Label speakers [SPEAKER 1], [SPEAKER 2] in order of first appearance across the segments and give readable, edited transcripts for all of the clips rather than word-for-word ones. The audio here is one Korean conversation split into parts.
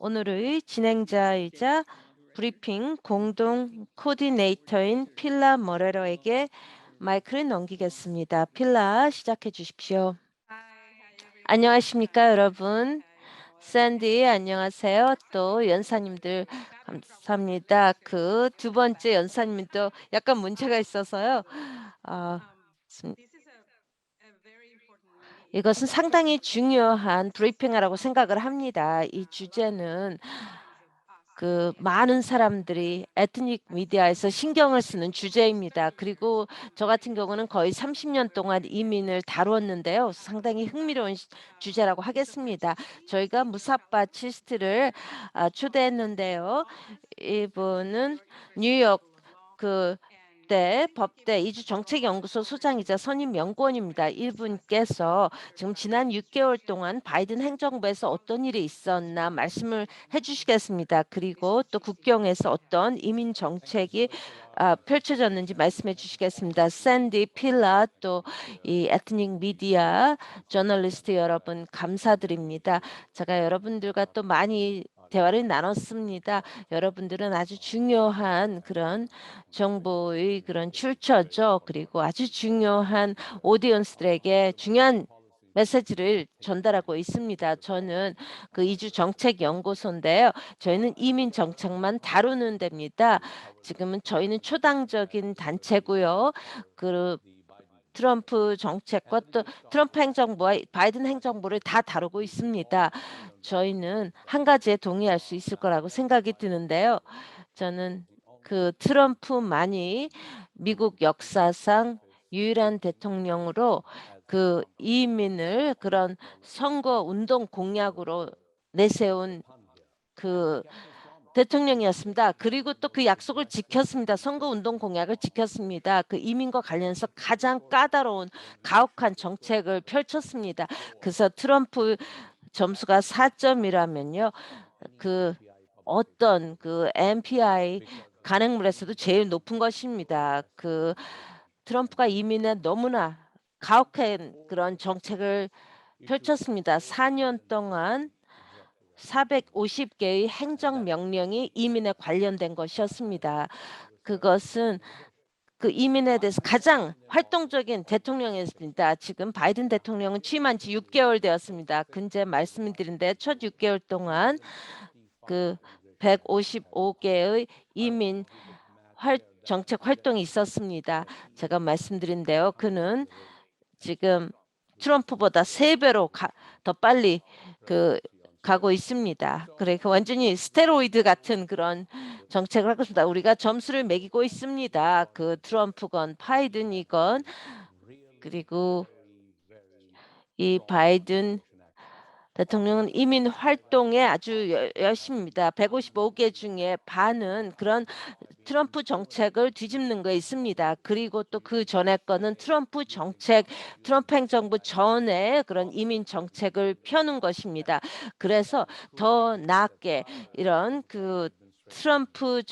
[SPEAKER 1] 오늘의 진행자이자 브리핑 공동 코디네이터인 필라 머레로에게 마이크를 넘기겠습니다. 필라 시작해 주십시오. 안녕하십니까, 여러분. 샌디, 안녕하세요. 또 연사님들 감사합니다. 그 두 번째 연사님도 약간 문제가 있어서요. 아, 이것은 상당히 중요한 브리핑이라고 생각을 합니다. 이 주제는 많은 사람들이 에트닉 미디어에서 신경을 쓰는 주제입니다. 그리고 저 같은 경우는 거의 30년 동안 이민을 다루었는데요. 상당히 흥미로운 주제라고 하겠습니다. 저희가 무사빠 치스트를 초대했는데요. 이분은 뉴욕 법대 이주정책연구소 소장이자 선임 연구원입니다. 이분께서 지금 지난 6개월 동안 바이든 행정부에서 어떤 일이 있었나 말씀을 해주시겠습니다. 그리고 또 국경에서 어떤 이민 정책이 펼쳐졌는지 말씀해 주시겠습니다. 샌디 필라 또 이 에트닉 미디어 저널리스트 여러분 감사드립니다. 제가 여러분들과 또 많이 대화를 나눴습니다. 여러분들은 아주 중요한 그런 정보의 그런 출처죠. 그리고 아주 중요한 오디언스들에게 중요한 메시지를 전달하고 있습니다. 저는 그 이주 정책 연구소인데요. 저희는 이민 정책만 다루는 데입니다. 지금은 저희는 초당적인 단체고요. 그 트럼프 정책과 또 트럼프 행정부와 바이든 행정부를 다 다루고 있습니다. 저희는 한 가지에 동의할 수 있을 거라고 생각이 드는데요. 저는 그 트럼프만이 미국 역사상 유일한 대통령으로 그 이민을 그런 선거 운동 공약으로 내세운 그 대통령이었습니다. 그리고 또 그 약속을 지켰습니다. 선거운동 공약을 지켰습니다. 그 이민과 관련해서 가장 까다로운 가혹한 정책을 펼쳤습니다. 그래서 트럼프 점수가 4점이라면요. 그 어떤 그 MPI 간행물에서도 제일 높은 것입니다. 트럼프가 이민에 너무나 가혹한 그런 정책을 펼쳤습니다. 4년 동안 450개의 행정명령이 이민에 관련된 것이었습니다. 그것은 그 이민에 대해서 가장 활동적인 대통령이었습니다. 지금 바이든 대통령은 취임한 지 6개월 되었습니다. 근제 말씀드린데 첫 6개월 동안 그 155개의 이민 정책 활동이 있었습니다. 제가 말씀드린데요. 그는 지금 트럼프보다 3배로 더 빨리 가고 있습니다. 그래, 완전히 스테로이드 같은 그런 정책을 하고 있습니다. 우리가 점수를 매기고 있습니다. 트럼프건 바이든이건 그리고 이 바이든 대통령은 이민 활동에 아주 열심입니다. 155개 중에 반은 그런 트럼프 정책을 뒤집는 거 있습니다. 그리고 또 그 전에 거는 트럼프 행정부 전에 그런 이민 정책을 펴는 것입니다. 그래서 더 나게 이런 트럼프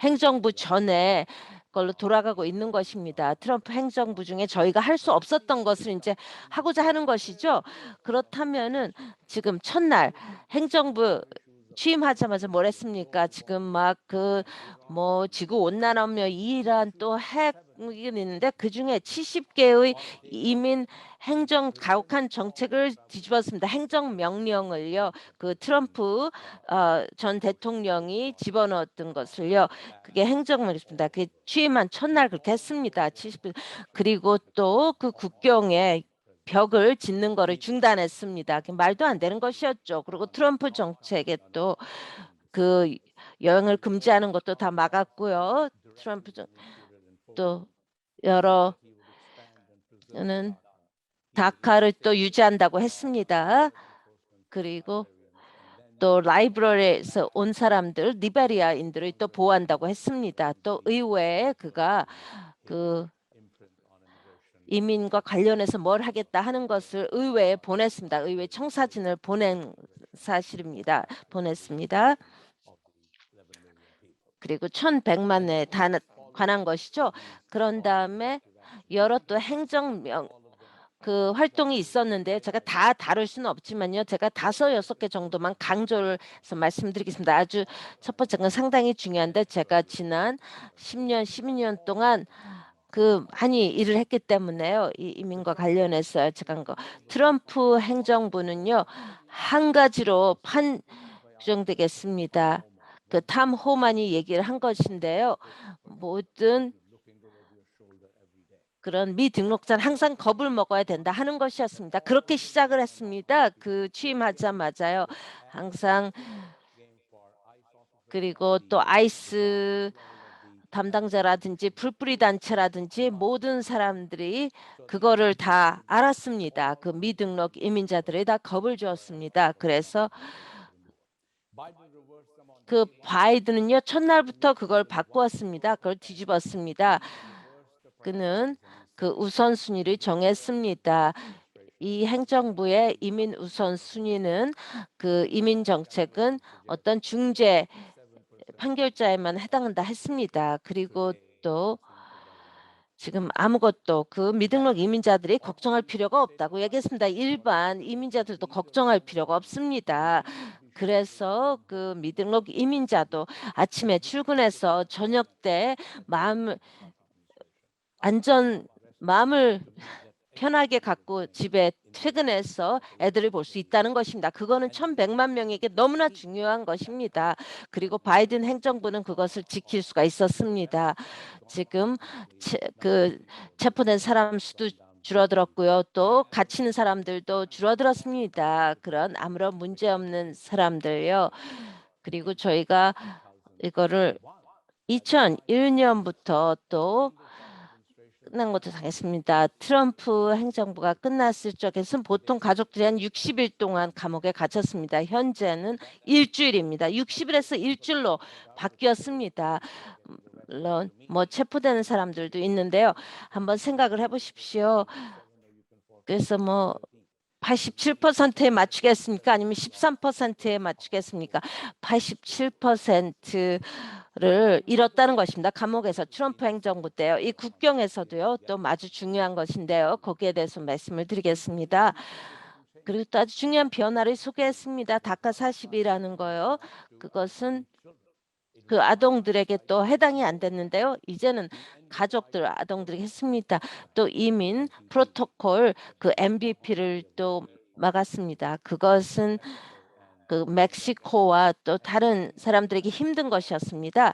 [SPEAKER 1] 행정부 전에 걸로 돌아가고 있는 것입니다. 트럼프 행정부 중에 저희가 할 수 없었던 것을 이제 하고자 하는 것이죠. 그렇다면은 지금 첫날 행정부 취임하자마자 뭘 했습니까? 지금 막 지구 온난화며 이란 또 핵이 있는데 그중에 70개의 이민 행정 가혹한 정책을 뒤집었습니다. 행정 명령을요. 트럼프 전 대통령이 집어넣었던 것을요. 그게 행정명령입니다. 그 취임한 첫날 그렇게 했습니다. 70. 그리고 또 그 국경에 벽을 짓는 거를 중단했습니다. 말도 안 되는 것이었죠. 그리고 트럼프 정책에 또 그 여행을 금지하는 것도 다 막았고요. 또 여러 는 다카를 또 유지한다고 했습니다. 그리고 또 라이브러리에서 온 사람들, 리베리아인들을 또 보호한다고 했습니다. 또 의회에 그가 이민과 관련해서 뭘 하겠다 하는 것을 의회에 보냈습니다. 의회 청사진을 사실입니다. 보냈습니다. 그리고 1,100만에 관한 것이죠. 그런 다음에 여러 또 그 활동이 있었는데 제가 다 다룰 수는 없지만요. 제가 5-6개 정도만 강조를 해서 말씀드리겠습니다. 아주 첫 번째는 상당히 중요한데 제가 지난 10년, 12년 동안 많이 일을 했기 때문에요. 이 이민과 관련해서 제가 한 거. 트럼프 행정부는요. 한 가지로 판정되겠습니다. 탐 호만이 얘기를 한 것인데요. 모든 그런 미등록자는 항상 겁을 먹어야 된다 하는 것이었습니다. 그렇게 시작을 했습니다. 취임하자마자요. 항상 그리고 또 아이스 담당자라든지 불뿌리 단체라든지 모든 사람들이 그거를 다 알았습니다. 미등록 이민자들이 다 겁을 주었습니다. 그래서 바이든은요 첫날부터 그걸 바꾸었습니다. 그걸 뒤집었습니다. 그는 우선순위를 정했습니다. 이 행정부의 이민 우선순위는 이민 정책은 어떤 중재 판결자에만 해당한다 했습니다. 그리고 또 지금 아무것도 미등록 이민자들이 걱정할 필요가 없다고 얘기했습니다. 일반 이민자들도 걱정할 필요가 없습니다. 그래서 미등록 이민자도 아침에 출근해서 저녁 때 마음을 편하게 갖고 집에 퇴근해서 애들을 볼 수 있다는 것입니다. 그거는 1,100만 명에게 너무나 중요한 것입니다. 그리고 바이든 행정부는 그것을 지킬 수가 있었습니다. 지금 체포된 사람 수도 줄어들었고요. 또 갇히는 사람들도 줄어들었습니다. 그런 아무런 문제 없는 사람들요. 그리고 저희가 이거를 2001년부터 또 끝난 것도 당했습니다. 트럼프 행정부가 끝났을 적에는 보통 가족들이 한 60일 동안 감옥에 갇혔습니다. 현재는 일주일입니다. 60일에서 일주일로 바뀌었습니다. 물론 체포되는 사람들도 있는데요. 한번 생각을 해보십시오. 그래서 87%에 맞추겠습니까? 아니면 13%에 맞추겠습니까? 87%를 잃었다는 것입니다. 감옥에서 트럼프 행정부 때요. 이 국경에서도요. 또 아주 중요한 것인데요. 거기에 대해서 말씀을 드리겠습니다. 그리고 또 아주 중요한 변화를 소개했습니다. 다카 40이라는 거요. 그것은 아동들에게 또 해당이 안 됐는데요. 이제는 가족들, 아동들에게 했습니다. 또 이민 프로토콜 MVP를 또 막았습니다. 그것은 멕시코와 또 다른 사람들에게 힘든 것이었습니다.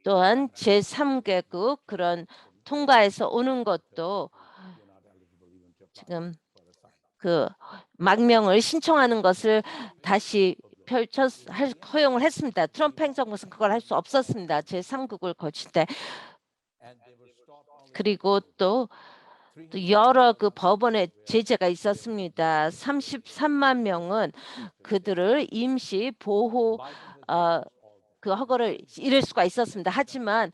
[SPEAKER 1] 또한 제3개국 그런 통과해서 오는 것도 지금 망명을 신청하는 것을 다시 허용을 했습니다. 트럼프 행정부는 그걸 할 수 없었습니다. 제3국을 거칠 때. 그리고 또 여러 법원의 제재가 있었습니다. 33만 명은 그들을 임시 보호 허가를 잃을 수가 있었습니다. 하지만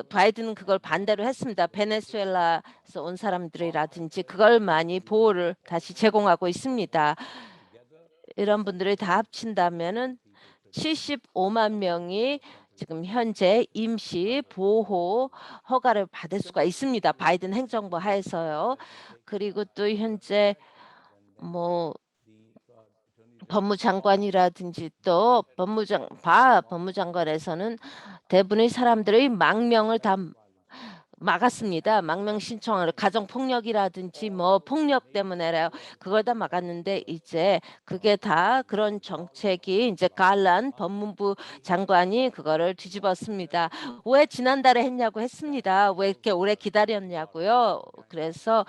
[SPEAKER 1] 바이든은 그걸 반대로 했습니다. 베네수엘라에서 온 사람들이라든지 그걸 많이 보호를 다시 제공하고 있습니다. 이런 분들을 다 합친다면은 75만 명이 지금 현재 임시 보호 허가를 받을 수가 있습니다. 바이든 행정부 하에서요. 그리고 또 현재 법무장관이라든지 또 법무장관에서는 대부분의 사람들의 망명을 다 막았습니다. 망명 신청을 가정폭력이라든지 폭력 때문에요. 그걸 다 막았는데 이제 그게 다 그런 정책이 이제 갈란 법무부 장관이 그거를 뒤집었습니다. 왜 지난달에 했냐고 했습니다. 왜 이렇게 오래 기다렸냐고요. 그래서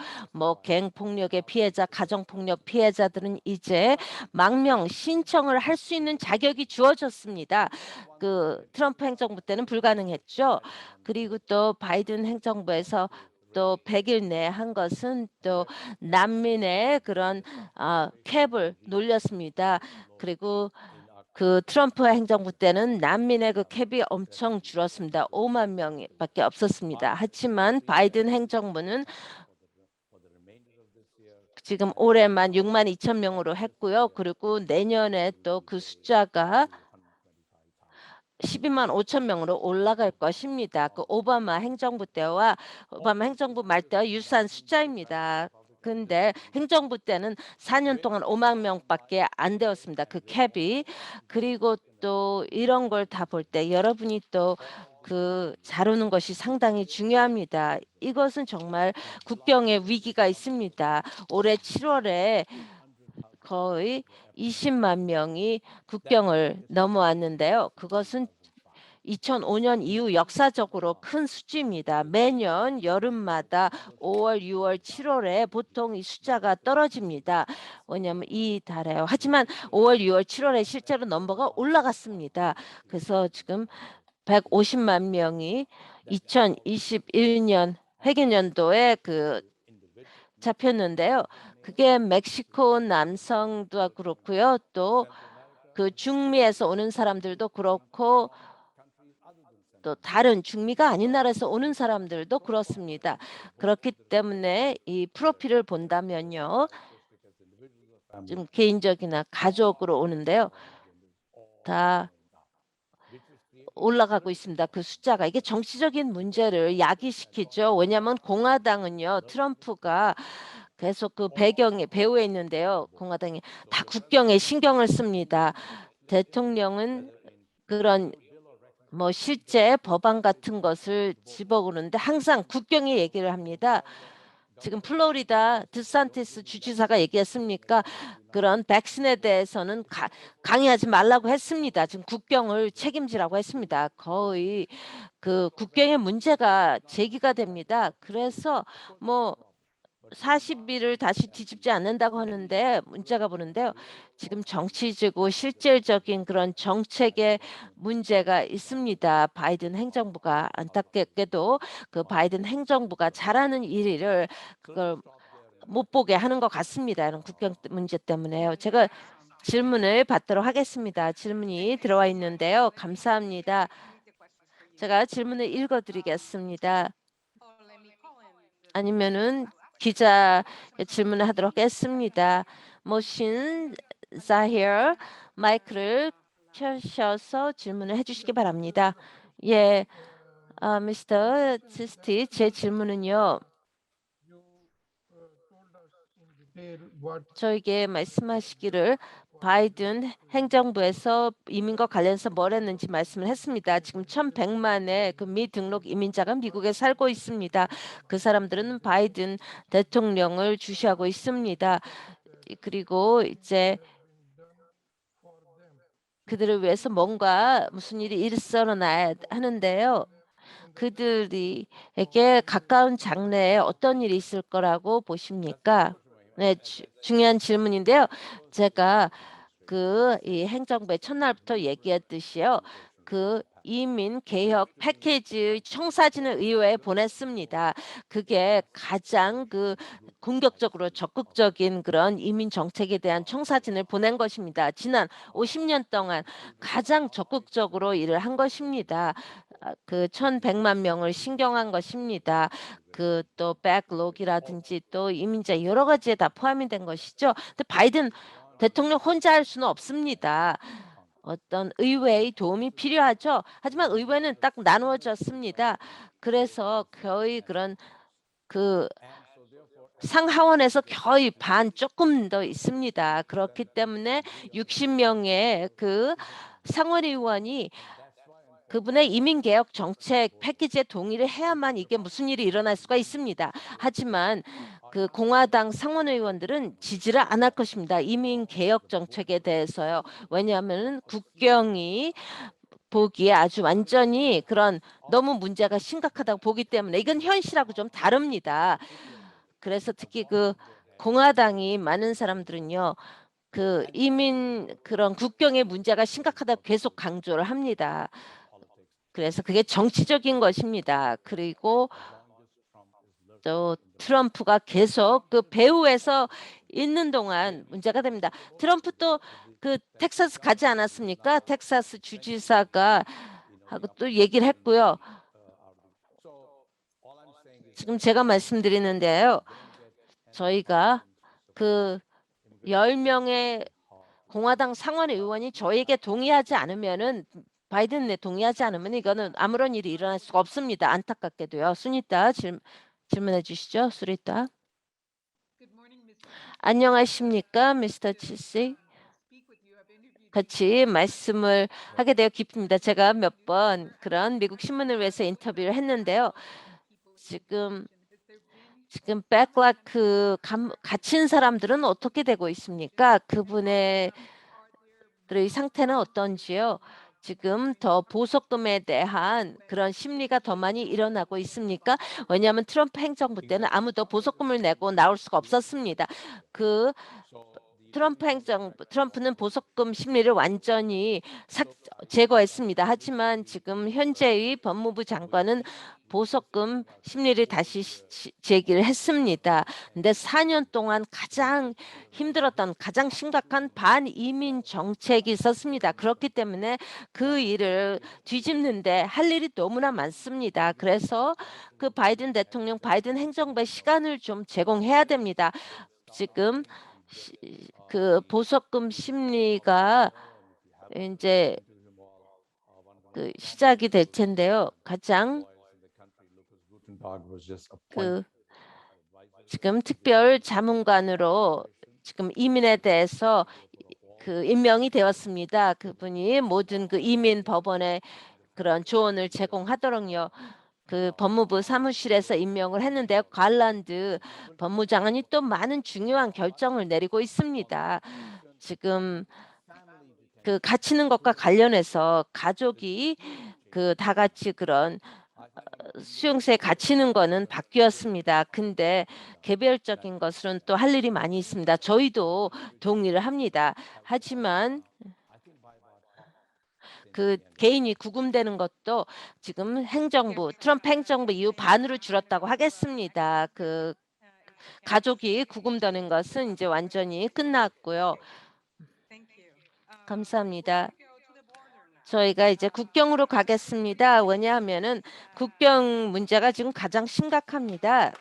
[SPEAKER 1] 갱폭력의 피해자, 가정폭력 피해자들은 이제 망명 신청을 할 수 있는 자격이 주어졌습니다. 트럼프 행정부 때는 불가능했죠. 그리고 또 바이든 행정부에서 또 100일 내에 한 것은 또 난민의 그런 캡을 놀렸습니다. 그리고 트럼프 행정부 때는 난민의 캡이 엄청 줄었습니다. 5만 명밖에 없었습니다. 하지만 바이든 행정부는 지금 올해만 6만 2천 명으로 했고요. 그리고 내년에 또 숫자가 12만 5천 명으로 올라갈 것입니다. 그 오바마 행정부 때와 오바마 행정부 말 때와 유사한 숫자입니다. 근데 행정부 때는 4년 동안 5만 명밖에 안 되었습니다. 그 캡이. 그리고 또 이런 걸 다 볼 때 여러분이 또 잘 오는 것이 상당히 중요합니다. 이것은 정말 국경에 위기가 있습니다. 올해 7월에 거의 20만 명이 국경을 넘어왔는데요. 그것은 2005년 이후 역사적으로 큰 수치입니다. 매년 여름마다 5월, 6월, 7월에 보통 이 숫자가 떨어집니다. 왜냐하면 이 달에요. 하지만 5월, 6월, 7월에 실제로 넘버가 올라갔습니다. 그래서 지금 150만 명이 2021년 회계년도에 잡혔는데요. 그게 멕시코 남성도 그렇고요. 또 중미에서 오는 사람들도 그렇고 또 다른 중미가 아닌 나라에서 오는 사람들도 그렇습니다. 그렇기 때문에 이 프로필을 본다면요. 좀 개인적이나 가족으로 오는데요. 다 올라가고 있습니다. 그 숫자가. 이게 정치적인 문제를 야기시키죠. 왜냐하면 공화당은요. 트럼프가 계속 배후에 있는데요. 공화당이 다 국경에 신경을 씁니다. 대통령은 그런 실제 법안 같은 것을 집어오는데 항상 국경에 얘기를 합니다. 지금 플로리다 드산티스 주지사가 얘기했습니까? 그런 백신에 대해서는 강의하지 말라고 했습니다. 지금 국경을 책임지라고 했습니다. 거의 국경의 문제가 제기가 됩니다. 그래서 40일을 다시 뒤집지 않는다고 하는데 문제가 보는데요. 지금 정치적이고 실질적인 그런 정책의 문제가 있습니다. 바이든 행정부가 안타깝게도 바이든 행정부가 잘하는 일을 그걸 못 보게 하는 것 같습니다. 이런 국경 문제 때문에요. 제가 질문을 받도록 하겠습니다. 질문이 들어와 있는데요. 감사합니다. 제가 질문을 읽어드리겠습니다. 아니면은 기자 질문을 하도록 하겠습니다. 모신 자히어 마이크를 켜셔서 질문을 해주시기 바랍니다. 예, 미스터 치스티, 제 질문은요. 저에게 말씀하시기를 바이든 행정부에서 이민과 관련해서 뭘 했는지 말씀을 했습니다. 지금 1,100만의 미등록 이민자가 미국에 살고 있습니다. 그 사람들은 바이든 대통령을 주시하고 있습니다. 그리고 이제 그들을 위해서 무슨 일이 일어나야 하는데요. 그들에게 가까운 장래에 어떤 일이 있을 거라고 보십니까? 네, 중요한 질문인데요. 제가 이 행정부의 첫날부터 얘기했듯이요. 이민 개혁 패키지 청사진을 의회에 보냈습니다. 그게 가장 공격적으로 적극적인 그런 이민 정책에 대한 청사진을 보낸 것입니다. 지난 50년 동안 가장 적극적으로 일을 한 것입니다. 1,100만 명을 신경한 것입니다. 또 백록이라든지 또 이민자 여러 가지에 다 포함이 된 것이죠. 근데 바이든 대통령 혼자 할 수는 없습니다. 어떤 의회의 도움이 필요하죠. 하지만 의회는 딱 나누어졌습니다. 그래서 거의 그런 상하원에서 거의 반 조금 더 있습니다. 그렇기 때문에 60명의 상원의원이 그분의 이민개혁 정책 패키지에 동의를 해야만 이게 무슨 일이 일어날 수가 있습니다. 하지만 공화당 상원의원들은 지지를 안 할 것입니다. 이민개혁 정책에 대해서요. 왜냐하면 국경이 보기에 아주 완전히 너무 문제가 심각하다고 보기 때문에 이건 현실하고 좀 다릅니다. 그래서 특히 공화당이 많은 사람들은요. 이민 국경의 문제가 심각하다고 계속 강조를 합니다. 그래서 그게 정치적인 것입니다. 그리고 또 트럼프가 계속 배후에서 있는 동안 문제가 됩니다. 트럼프 또 텍사스 가지 않았습니까? 텍사스 주지사가 하고 또 얘기를 했고요. 지금 제가 말씀드리는데요. 저희가 10명의 공화당 상원 의원이 저에게 동의하지 않으면은 바이든에 동의하지 않으면 이거는 아무런 일이 일어날 수가 없습니다. 안타깝게도요. 수니타 질문해 주시죠. 수리타. 안녕하십니까, 미스터 치씨. 같이 말씀을 하게 되어 기쁩니다. 제가 몇 번 그런 미국 신문을 위해서 인터뷰를 했는데요. 지금 백라크 갇힌 사람들은 어떻게 되고 있습니까? 그분의 들의 상태는 어떤지요? 지금 더 보석금에 대한 그런 심리가 더 많이 일어나고 있습니까? 왜냐하면 트럼프 행정부 때는 아무도 보석금을 내고 나올 수가 없었습니다. 그 트럼프는 보석금 심리를 완전히 제거했습니다. 하지만 지금 현재의 법무부 장관은 보석금 심리를 다시 제기를 했습니다. 근데 4년 동안 가장 힘들었던 가장 심각한 반이민 정책이 있었습니다. 그렇기 때문에 그 일을 뒤집는데 할 일이 너무나 많습니다. 그래서 그 바이든 대통령, 바이든 행정부에 시간을 좀 제공해야 됩니다. 지금 그 보석금 심리가 이제 그 시작이 될 텐데요. 가장 그 지금 특별 자문관으로 지금 이민에 대해서 그 임명이 되었습니다. 그분이 모든 그 이민 법원에 그런 조언을 제공하도록요. 그 법무부 사무실에서 임명을 했는데요. 갈란드 법무장관이 또 많은 중요한 결정을 내리고 있습니다. 지금 그 갇히는 것과 관련해서 가족이 그 다 같이 그런 수용소에 갇히는 거는 바뀌었습니다. 근데 개별적인 것으로는 또 할 일이 많이 있습니다. 저희도 동의를 합니다. 하지만 그 개인이 구금되는 것도 지금 트럼프 행정부 이후 반으로 줄었다고 하겠습니다. 그 가족이 구금되는 것은 이제 완전히 끝났고요. 감사합니다. 저희가 이제 국경으로 가겠습니다. 왜냐하면은 국경 문제가 지금 가장 심각합니다.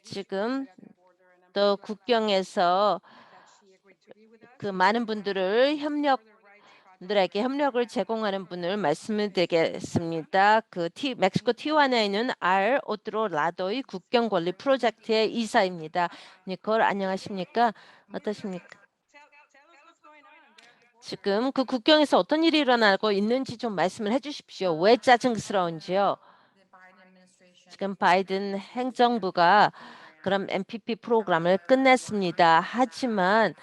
[SPEAKER 1] 지금 또 국경에서 그 많은 분들에게 협력을 제공하는 분을 말씀을 드리겠습니다. 멕시코 티juana에 있는 오트로 라도의 국경 관리 프로젝트의 이사입니다. 니콜 안녕하십니까? 어떠십니까? 지금 그 국경에서 어떤 일이 일어나고 있는지 좀 말씀을 해주십시오. 왜 짜증스러운지요? 지금 바이든 행정부가 그럼 MPP 프로그램을 끝냈습니다. 하지만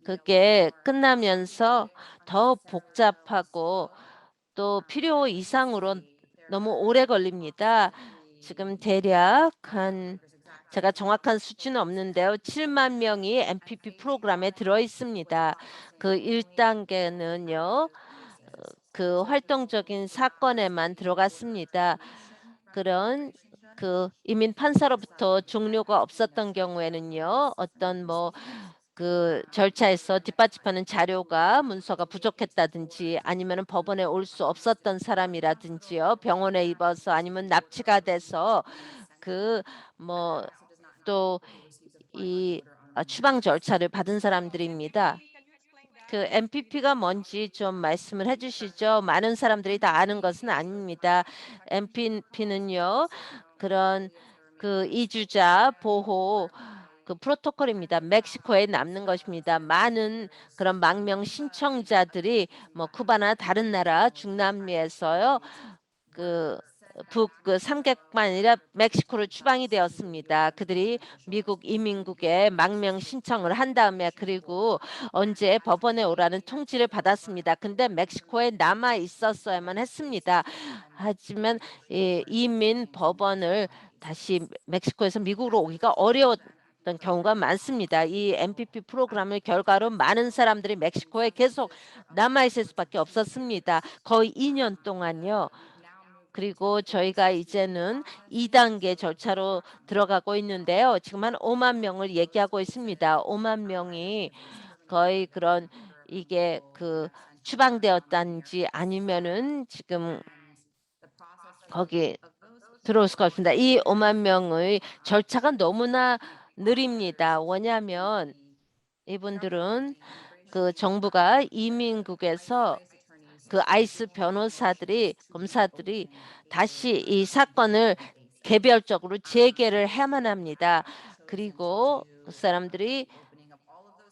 [SPEAKER 1] 그게 끝나면서 더 복잡하고 또 필요 이상으로 너무 오래 걸립니다. 지금 대략 제가 정확한 수치는 없는데요. 7만 명이 MPP 프로그램에 들어 있습니다. 그 1단계는요. 그 활동적인 사건에만 들어갔습니다. 그런 그 이민 판사로부터 종료가 없었던 경우에는요. 어떤 그 절차에서 뒷받침하는 문서가 부족했다든지 아니면 법원에 올 수 없었던 사람이라든지요. 병원에 입어서 아니면 납치가 돼서 그 또 이 추방 절차를 받은 사람들입니다. 그 MPP가 뭔지 좀 말씀을 해주시죠. 많은 사람들이 다 아는 것은 아닙니다. MPP는요, 그런 그 이주자 보호 그 프로토콜입니다. 멕시코에 남는 것입니다. 많은 그런 망명 신청자들이 쿠바나 다른 나라 중남미에서요. 그 그 삼객만 아니라 멕시코로 추방이 되었습니다. 그들이 미국 이민국에 망명 신청을 한 다음에 그리고 언제 법원에 오라는 통지를 받았습니다. 근데 멕시코에 남아 있었어야만 했습니다. 하지만 이민 법원을 다시 멕시코에서 미국으로 오기가 어려웠던 경우가 많습니다. 이 MPP 프로그램의 결과로 많은 사람들이 멕시코에 계속 남아 있을 수밖에 없었습니다. 거의 2년 동안요. 그리고 저희가 이제는 2단계 절차로 들어가고 있는데요. 지금 한 5만 명을 얘기하고 있습니다. 5만 명이 거의 그런 이게 그 추방되었다는지 아니면은 지금 거기 들어올 수가 없습니다. 이 5만 명의 절차가 너무나 느립니다. 왜냐하면 이분들은 그 정부가 이민국에서 그 아이스 변호사들이 검사들이 다시 이 사건을 개별적으로 재개를 해야만 합니다. 그리고 그 사람들이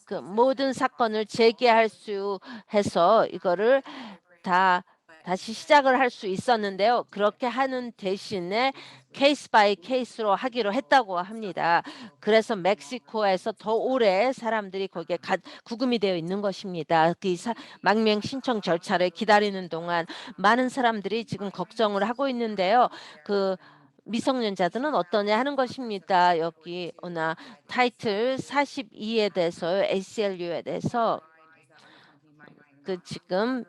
[SPEAKER 1] 그 모든 사건을 재개할 수 해서 이거를 다 다시 시작을 할 수 있었는데요. 그렇게 하는 대신에 케이스 바이 케이스로 하기로 했다고 합니다. 그래서 멕시코에서 더 오래 사람들이 거기에 구금이 되어 있는 것입니다. 망명 신청 절차를 기다리는 동안 많은 사람들이 지금 걱정을 하고 있는데요. 그 미성년자들은 어떠냐 하는 것입니다. 여기 오나 타이틀 42에 대해서 ACLU에 대해서 지금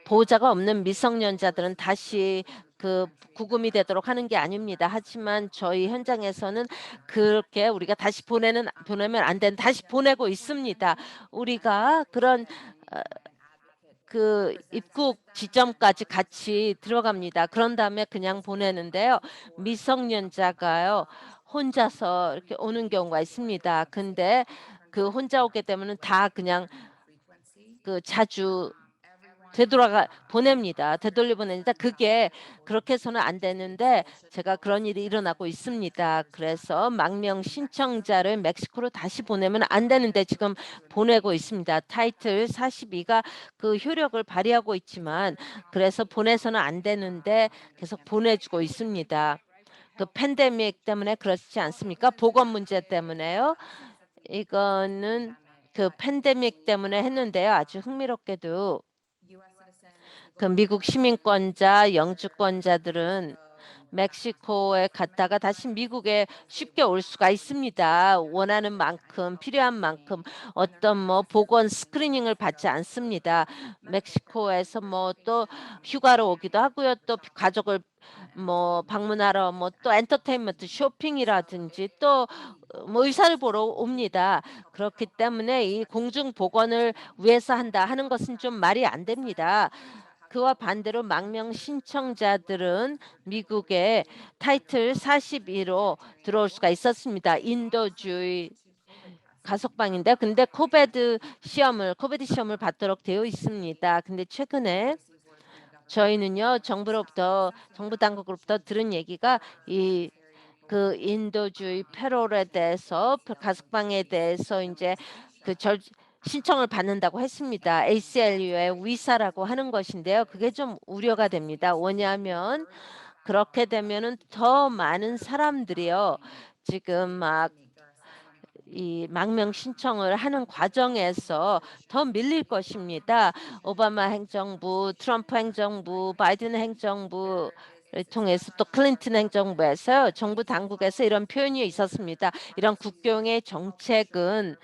[SPEAKER 1] 보호자가 없는 미성년자들은 다시 구금이 되도록 하는 게 아닙니다. 하지만 저희 현장에서는 그렇게 우리가 다시 보내면 안 되는 다시 보내고 있습니다. 우리가 그런 입국 지점까지 같이 들어갑니다. 그런 다음에 그냥 보내는데요. 미성년자가요, 혼자서 이렇게 오는 경우가 있습니다. 근데 혼자 오게 되면은 다 그냥 자주 보냅니다. 되돌려 보냅니다. 그게 그렇게 해서는 안 되는데 제가 그런 일이 일어나고 있습니다. 그래서 망명 신청자를 멕시코로 다시 보내면 안 되는데 지금 보내고 있습니다. 타이틀 42가 효력을 발휘하고 있지만 그래서 보내서는 안 되는데 계속 보내주고 있습니다. 팬데믹 때문에 그렇지 않습니까? 보건 문제 때문에요. 이거는 팬데믹 때문에 했는데요. 아주 흥미롭게도 미국 시민권자, 영주권자들은 멕시코에 갔다가 다시 미국에 쉽게 올 수가 있습니다. 원하는 만큼, 필요한 만큼 어떤 보건 스크리닝을 받지 않습니다. 멕시코에서 또 휴가로 오기도 하고요. 또 가족을 방문하러 또 엔터테인먼트 쇼핑이라든지 또 의사를 보러 옵니다. 그렇기 때문에 이 공중 보건을 위해서 한다 하는 것은 좀 말이 안 됩니다. 그와 반대로 망명 신청자들은 미국에 타이틀 42로 들어올 수가 있었습니다. 인도주의 가석방인데 근데 코비드 시험을 받도록 되어 있습니다. 근데 최근에 저희는요, 정부 당국으로부터 들은 얘기가 인도주의 패롤에 대해서 가석방에 대해서 이제 신청을 받는다고 했습니다. ACLU의 위사라고 하는 것인데요. 그게 좀 우려가 됩니다. 왜냐하면 그렇게 되면은 더 많은 사람들이요. 지금 이 망명 신청을 하는 과정에서 더 밀릴 것입니다. 오바마 행정부, 트럼프 행정부, 바이든 행정부 를 통해서 또 클린턴 행정부에서 정부 당국에서 이런 표현이 있었습니다. 이런 국경의 정책은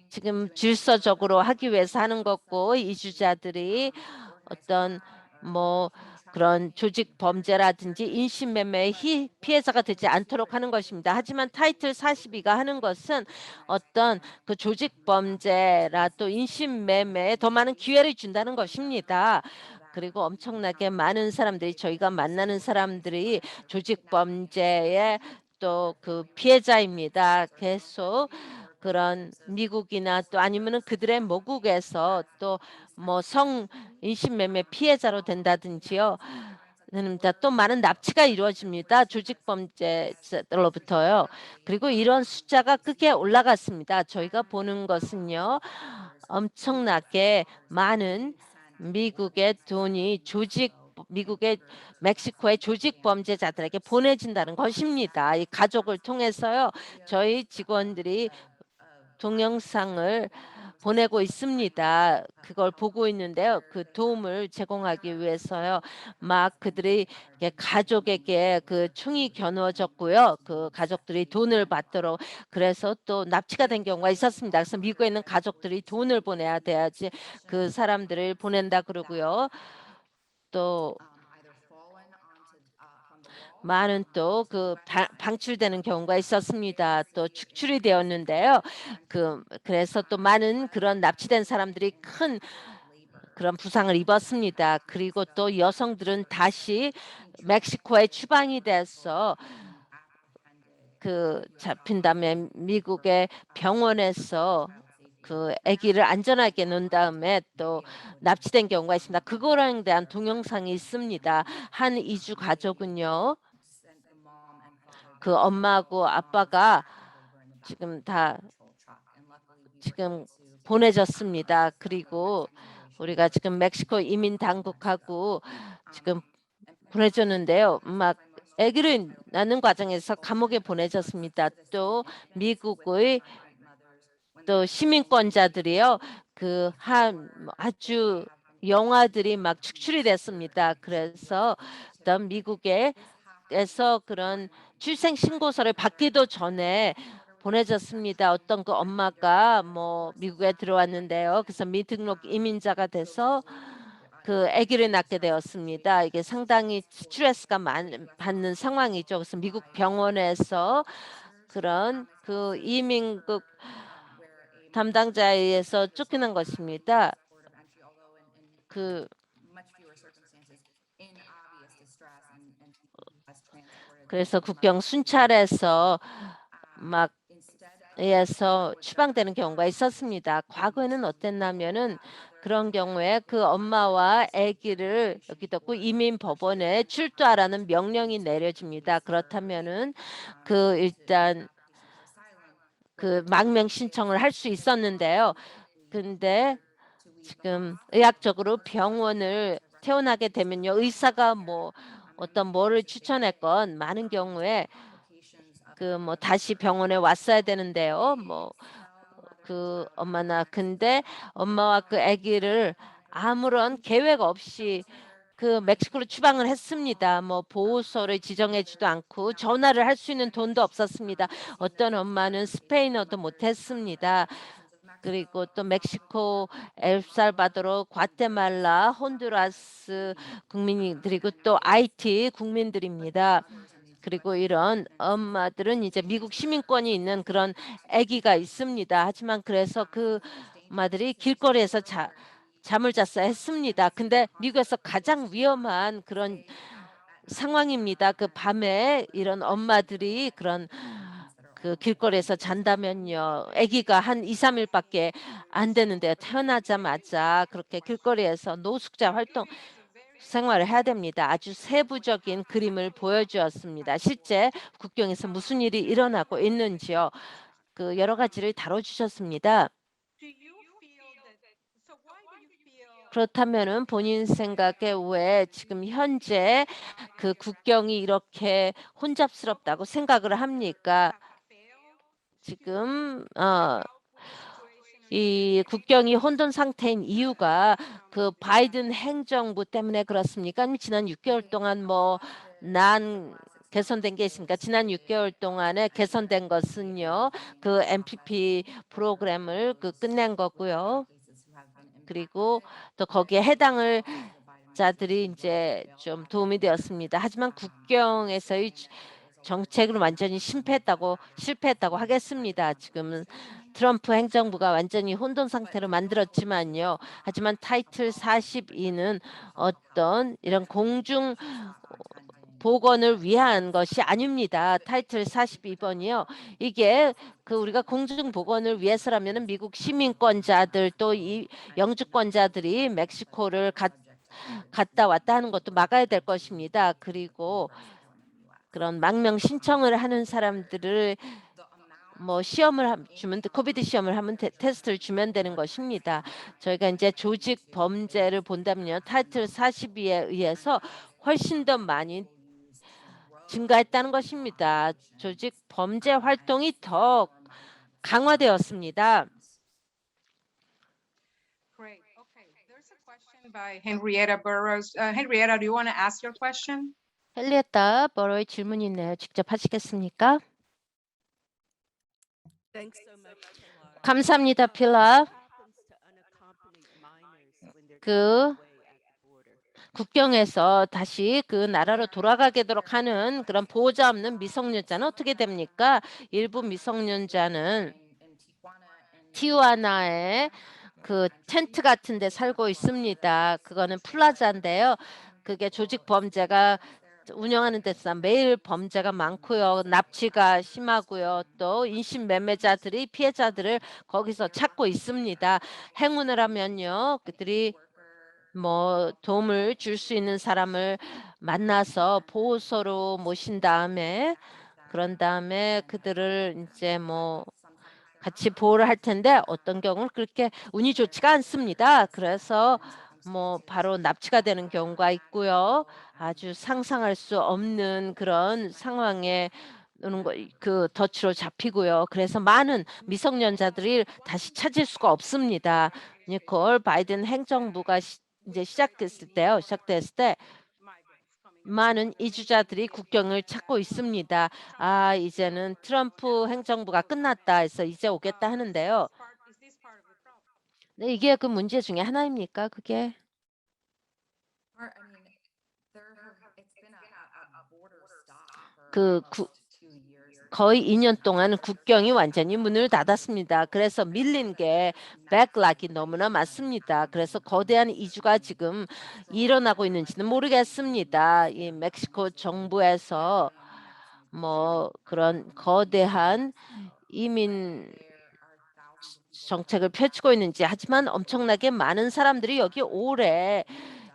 [SPEAKER 1] 지금 질서적으로 하기 위해서 하는 거고 이주자들이 어떤 그런 조직 범죄라든지 인신매매의 피해자가 되지 않도록 하는 것입니다. 하지만 타이틀 42가 하는 것은 어떤 조직 범죄라 또 인신매매에 더 많은 기회를 준다는 것입니다. 그리고 엄청나게 많은 사람들이 저희가 만나는 사람들이 조직 범죄의 또 피해자입니다. 계속 그런 미국이나 또 아니면은 그들의 모국에서 또 인신매매 피해자로 된다든지요. 또 많은 납치가 이루어집니다. 조직 범죄자로부터요. 그리고 이런 숫자가 크게 올라갔습니다. 저희가 보는 것은요. 엄청나게 많은 미국의 돈이 미국의 멕시코의 조직 범죄자들에게 보내진다는 것입니다. 이 가족을 통해서요. 저희 직원들이 동영상을 보내고 있습니다. 그걸 보고 있는데요. 도움을 제공하기 위해서요. 그들이 가족에게 총이 겨누어졌고요. 가족들이 돈을 받도록 그래서 또 납치가 된 경우가 있었습니다. 그래서 미국에 있는 가족들이 돈을 보내야 돼야지 그 사람들을 보낸다 그러고요. 또 많은 또 방출되는 경우가 있었습니다. 또 축출이 되었는데요. 그래서 또 많은 그런 납치된 사람들이 큰 그런 부상을 입었습니다. 그리고 또 여성들은 다시 멕시코에 추방이 돼서 잡힌 다음에 미국의 병원에서 그 아기를 안전하게 놓은 다음에 또 납치된 경우가 있습니다. 그거랑 대한 동영상이 있습니다. 한 이주 가족은요. 그 엄마하고 아빠가 지금 다 지금 보내졌습니다. 그리고 우리가 지금 멕시코 이민 당국하고 지금 보내줬는데요. 막 아기를 낳는 과정에서 감옥에 보내졌습니다. 또 미국의 또 시민권자들이요. 그 한 아주 영화들이 막 축출이 됐습니다. 그래서 어떤 미국에서 그런 출생 신고서를 받기도 전에 보내졌습니다. 어떤 그 엄마가 뭐 미국에 들어왔는데요. 그래서 미등록 이민자가 돼서 그 아기를 낳게 되었습니다. 이게 상당히 스트레스가 받는 상황이죠. 그래서 미국 병원에서 그런 그 이민국 담당자에 의해서 쫓겨난 것입니다. 그 그래서 국경 순찰에서 막 에서 추방되는 경우가 있었습니다. 과거에는 어땠냐면은 그런 경우에 그 엄마와 아기를 여기 뒀고 이민 법원에 출두하라는 명령이 내려집니다. 그렇다면은 그 일단 그 망명 신청을 할 수 있었는데요. 근데 지금 의학적으로 병원을 퇴원하게 되면요. 의사가 뭐 어떤 뭐를 추천했건 많은 경우에 그 뭐 다시 병원에 왔어야 되는데요. 뭐 그 엄마나 근데 엄마와 그 아기를 아무런 계획 없이 그 멕시코로 추방을 했습니다. 뭐 보호소를 지정해주지도 않고 전화를 할 수 있는 돈도 없었습니다. 어떤 엄마는 스페인어도 못했습니다. 그리고 또 멕시코, 엘살바도르, 과테말라, 혼두라스 국민들이고 또 하이티 국민들입니다. 그리고 이런 엄마들은 이제 미국 시민권이 있는 그런 아기가 있습니다. 하지만 그래서 그 엄마들이 길거리에서 잠을 잤어야 했습니다. 근데 미국에서 가장 위험한 그런 상황입니다. 그 밤에 이런 엄마들이 그런 그 길거리에서 잔다면요. 아기가 한 2, 3일밖에 안 되는데요. 태어나자마자 그렇게 길거리에서 노숙자 활동 생활을 해야 됩니다. 아주 세부적인 그림을 보여주었습니다. 실제 국경에서 무슨 일이 일어나고 있는지요. 그 여러 가지를 다뤄주셨습니다. 그렇다면은 본인 생각에 왜 지금 현재 그 국경이 이렇게 혼잡스럽다고 생각을 합니까? 지금 이 국경이 혼돈 상태인 이유가 그 바이든 행정부 때문에 그렇습니까? 아니면 지난 6개월 동안 뭐 개선된 게 있습니까? 지난 6개월 동안에 개선된 것은요. 그 MPP 프로그램을 끝낸 거고요. 그리고 또 거기에 해당을 자들이 이제 좀 도움이 되었습니다. 하지만 국경에서의 정책을 완전히 실패했다고 하겠습니다. 지금은 트럼프 행정부가 완전히 혼돈 상태로 만들었지만요. 하지만 타이틀 42는 어떤 이런 공중 보건을 위한 것이 아닙니다. 타이틀 42번이요. 이게 그 우리가 공중 보건을 위해서라면 미국 시민권자들 또 이 영주권자들이 멕시코를 갔다 왔다 하는 것도 막아야 될 것입니다. 그리고 그런 망명 신청을 하는 사람들을 뭐 시험을 주면 코비드 시험을 하면 테스트를 주면 되는 것입니다. 저희가 이제 조직 범죄를 본다면요. 타이틀 42에 의해서 훨씬 더 많이 증가했다는 것입니다. 조직 범죄 활동이 더 강화되었습니다.
[SPEAKER 2] Great. Okay. There's a question by Henrietta Burroughs. Henrietta, do you want to ask your question?
[SPEAKER 1] 헨리에타 버러의 질문이 있네요. 직접 하시겠습니까? 감사합니다, 필라. 그 국경에서 다시 그 나라로 돌아가도록 하는 그런 보호자 없는 미성년자는 어떻게 됩니까? 일부 미성년자는 티juana에 그 텐트 같은 데 살고 있습니다. 그거는 플라자인데요. 그게 조직 범죄가 운영하는 데서 매일 범죄가 많고요. 납치가 심하고요. 또 인신매매자들이 피해자들을 거기서 찾고 있습니다. 행운을 하면요. 그들이 뭐 도움을 줄 수 있는 사람을 만나서 보호소로 모신 다음에 그런 다음에 그들을 인제 뭐 같이 보호를 할 텐데 어떤 경우는 그렇게 운이 좋지가 않습니다. 그래서 뭐 바로 납치가 되는 경우가 있고요. 아주 상상할 수 없는 그런 상황에 오는 거 그 덫으로 잡히고요. 그래서 많은 미성년자들이 다시 찾을 수가 없습니다. 니콜 바이든 행정부가 인제 시작됐을 때 많은 이주자들이 국경을 찾고 있습니다. 아 이제는 트럼프 행정부가 끝났다 해서 이제 오겠다 하는데요. 네 이게 그 문제 중에 하나입니까 그게?
[SPEAKER 3] Or, I mean, there have it's been a border stop for
[SPEAKER 1] 그 구
[SPEAKER 3] almost 2 years
[SPEAKER 1] 거의
[SPEAKER 3] now.
[SPEAKER 1] 2년 동안 국경이 완전히 문을 닫았습니다. 그래서 밀린 게 백락이 너무나 많습니다. 그래서 거대한 이주가 지금 일어나고 있는지는 모르겠습니다. 이 멕시코 정부에서 뭐 그런 거대한 이민 정책을 펼치고 있는지 하지만 엄청나게 많은 사람들이 여기 오래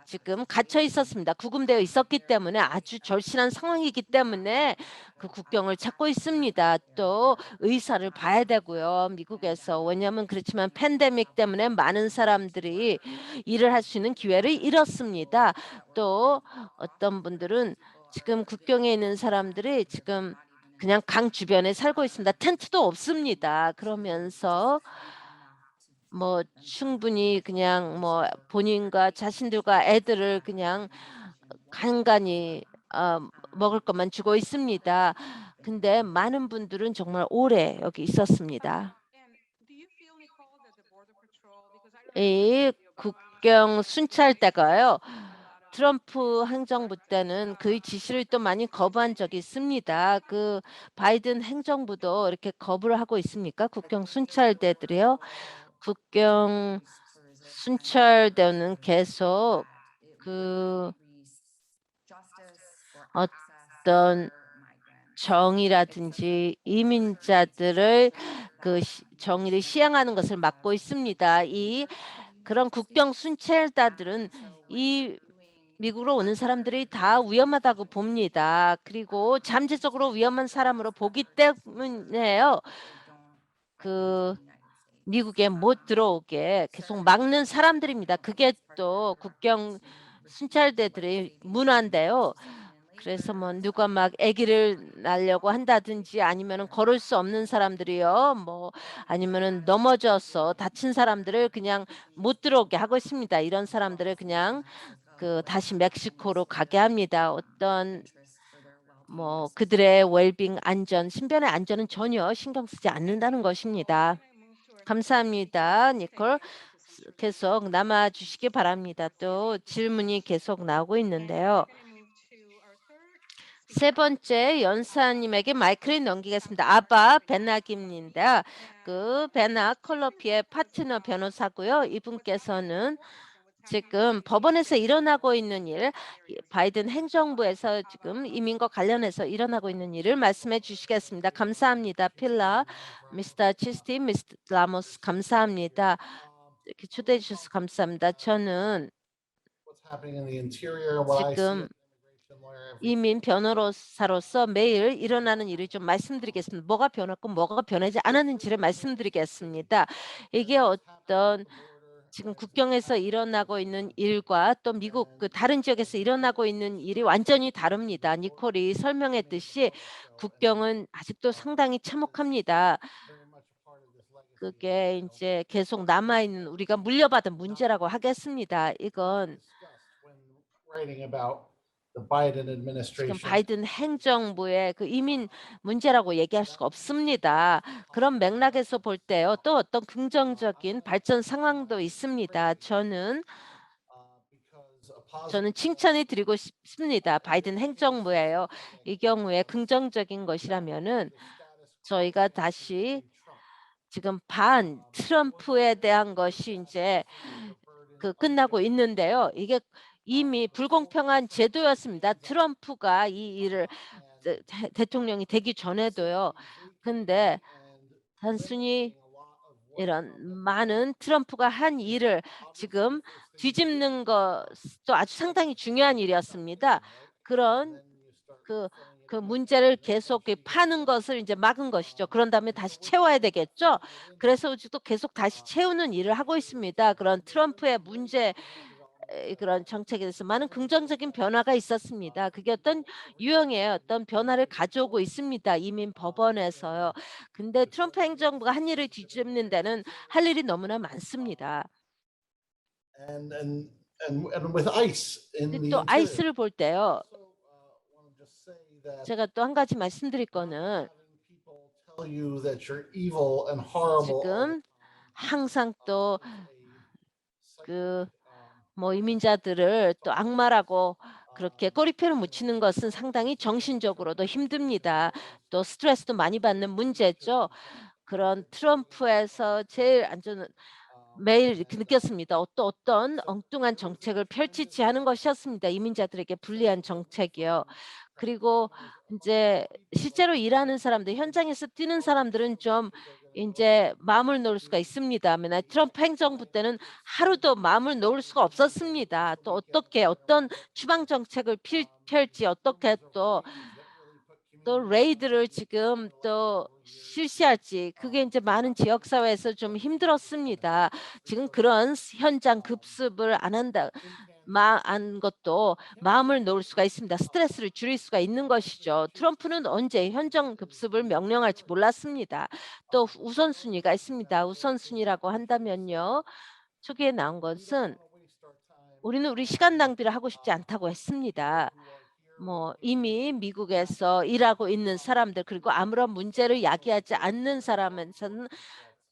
[SPEAKER 1] 지금 갇혀 있었습니다. 구금되어 있었기 때문에 아주 절실한 상황이기 때문에 그 국경을 찾고 있습니다. 또 의사를 봐야 되고요. 미국에서. 왜냐하면 그렇지만 팬데믹 때문에 많은 사람들이 일을 할 수 있는 기회를 잃었습니다. 또 어떤 분들은 지금 국경에 있는 사람들이 지금 그냥 강 주변에 살고 있습니다. 텐트도 없습니다. 그러면서 뭐 충분히 그냥 뭐 본인과 자신들과 애들을 그냥 간간히 먹을 것만 주고 있습니다. 근데 많은 분들은 정말 오래 여기 있었습니다.
[SPEAKER 2] And do you feel, Nicole, that the Border Patrol, because I
[SPEAKER 1] 이
[SPEAKER 2] remember the Obama
[SPEAKER 1] 국경 순찰대가요.
[SPEAKER 2] a lot of
[SPEAKER 1] 트럼프 행정부 때는 그 지시를 또 많이 거부한 적이 있습니다. 그 바이든 행정부도 이렇게 거부를 하고 있습니까? 국경 순찰대들이요. 국경 순찰대는 계속 그 어떤 정의라든지 이민자들을 정의를 시행하는 것을 막고 있습니다. 이 그런 국경 순찰대들은 이 미국으로 오는 사람들이 다 위험하다고 봅니다. 그리고 잠재적으로 위험한 사람으로 보기 때문에요. 그 미국에 못 들어오게 계속 막는 사람들입니다. 그게 또 국경 순찰대들의 문화인데요. 그래서 뭐 누가 막 아기를 낳으려고 한다든지 아니면은 걸을 수 없는 사람들이요. 뭐 아니면은 넘어져서 다친 사람들을 그냥 못 들어오게 하고 있습니다. 이런 사람들을 그냥 다시 멕시코로 가게 합니다. 어떤 뭐 그들의 웰빙 안전, 신변의 안전은 전혀 신경 쓰지 않는다는
[SPEAKER 2] Nicole,
[SPEAKER 1] 것입니다.
[SPEAKER 2] can I move to our third
[SPEAKER 1] 감사합니다.
[SPEAKER 2] speaker? Thank
[SPEAKER 1] 니콜.
[SPEAKER 2] you for the procedure.
[SPEAKER 1] 계속 남아 주시기 바랍니다. 또 질문이 계속 나오고
[SPEAKER 2] And we're
[SPEAKER 1] 있는데요.
[SPEAKER 2] going to move to our third
[SPEAKER 1] 세
[SPEAKER 2] speaker.
[SPEAKER 1] 번째 연사님에게 마이크를 넘기겠습니다. 아바 베나김입니다. 그 베나 컬러피의 파트너 변호사고요. 이분께서는 지금 법원에서 일어나고 있는 일, 바이든 행정부에서 지금 이민과 관련해서 일어나고 있는 일을 말씀해 주시겠습니다. 감사합니다. 필라, 미스터 치스티, 미스터 라모스 감사합니다. 이렇게 초대해 주셔서 감사합니다. 저는
[SPEAKER 4] what's happening in the interior, what I see
[SPEAKER 1] 지금
[SPEAKER 4] as an immigration lawyer every
[SPEAKER 1] 이민 변호사로서 매일 일어나는 일을 좀 말씀드리겠습니다. 뭐가 변했고 뭐가 변하지 않았는지를 말씀드리겠습니다. 이게
[SPEAKER 4] what's happening at
[SPEAKER 1] 어떤
[SPEAKER 4] the border
[SPEAKER 1] 지금
[SPEAKER 4] as
[SPEAKER 1] 국경에서 일어나고 있는 일과 또 미국 그 다른 지역에서 일어나고 있는 일이 완전히 다릅니다. 니콜이 설명했듯이 국경은 아직도 상당히 참혹합니다.
[SPEAKER 4] very much a part of this legacy that
[SPEAKER 1] 그게
[SPEAKER 4] failed
[SPEAKER 1] 이제 계속 남아 있는 우리가 물려받은 문제라고 하겠습니다. 이건
[SPEAKER 4] discussed when writing about the Biden
[SPEAKER 1] 지금
[SPEAKER 4] administration.
[SPEAKER 1] 바이든 행정부의 그 이민 문제라고 얘기할 수가 없습니다. 그런 맥락에서 볼 때요. 또 어떤 긍정적인 발전 상황도 있습니다.
[SPEAKER 4] Because a positive
[SPEAKER 1] 저는 칭찬이 드리고 싶습니다. 바이든 행정부예요. 이 경우에 긍정적인 것이라면은
[SPEAKER 4] the status quo
[SPEAKER 1] 저희가
[SPEAKER 4] is
[SPEAKER 1] 다시
[SPEAKER 4] increasing Trump.
[SPEAKER 1] 지금 반 트럼프에 대한 것이 이제
[SPEAKER 4] The burden
[SPEAKER 1] 그
[SPEAKER 4] of
[SPEAKER 1] 끝나고
[SPEAKER 4] getting
[SPEAKER 1] 있는데요. 이게 이미 불공평한 제도였습니다. 트럼프가 이 일을 대통령이 되기 전에도요. 근데 단순히 이런 많은 트럼프가 한 일을 지금 뒤집는 것도 아주 상당히 중요한 일이었습니다. 그런 그 문제를 계속 파는 것을 이제 막은 것이죠. 그런 다음에 다시 채워야 되겠죠. 그래서 또 계속 다시 채우는 일을 하고 있습니다. 그런 트럼프의 문제 그런 정책에 대해서 많은 긍정적인 변화가 있었습니다. 그게 어떤 유형의 어떤 변화를 가져오고 있습니다. 이민 법원에서요. 근데 트럼프 행정부가 한 일을 뒤집는 데는 할 일이 너무나 많습니다.
[SPEAKER 4] And with ICE in
[SPEAKER 1] 근데
[SPEAKER 4] the
[SPEAKER 1] 또
[SPEAKER 4] interior.
[SPEAKER 1] 아이스를 볼 때요.
[SPEAKER 4] Also, want to just say that
[SPEAKER 1] 제가 또 한 가지 말씀드릴 거는
[SPEAKER 4] having people tell you that you're evil and horrible all the
[SPEAKER 1] 지금 항상 또
[SPEAKER 4] a
[SPEAKER 1] 그
[SPEAKER 4] psychic,
[SPEAKER 1] 뭐 이민자들을 또 악마라고 그렇게 꼬리표를 묻히는 것은 상당히 정신적으로도 힘듭니다. 또 스트레스도 많이 받는 문제죠. 그런 트럼프에서 제일 안전 매일 이렇게 느꼈습니다. 어떤 엉뚱한 정책을 펼치지 하는 것이었습니다. 이민자들에게 불리한 정책이요. 그리고 이제 실제로 일하는 사람들, 현장에서 뛰는 사람들은 좀 이제 마음을 놓을 수가 있습니다만 트럼프 행정부 때는 하루도 마음을 놓을 수가 없었습니다. 또 어떻게 어떤 추방 정책을 펼지 어떻게 또 레이드를 지금 또 실시할지 그게 이제 많은 지역 사회에서 좀 힘들었습니다. 지금 그런 현장 급습을 안 한다. 안 것도 마음을 놓을 수가 있습니다. 스트레스를 줄일 수가 있는 것이죠. 트럼프는 언제 현장 급습을 명령할지 몰랐습니다. 또 우선순위가 있습니다. 우선순위라고 한다면요. 초기에 나온 것은 우리는 우리 시간 낭비를 하고 싶지 않다고 했습니다. 뭐 이미 미국에서 일하고 있는 사람들 그리고 아무런 문제를 야기하지 않는 사람에서는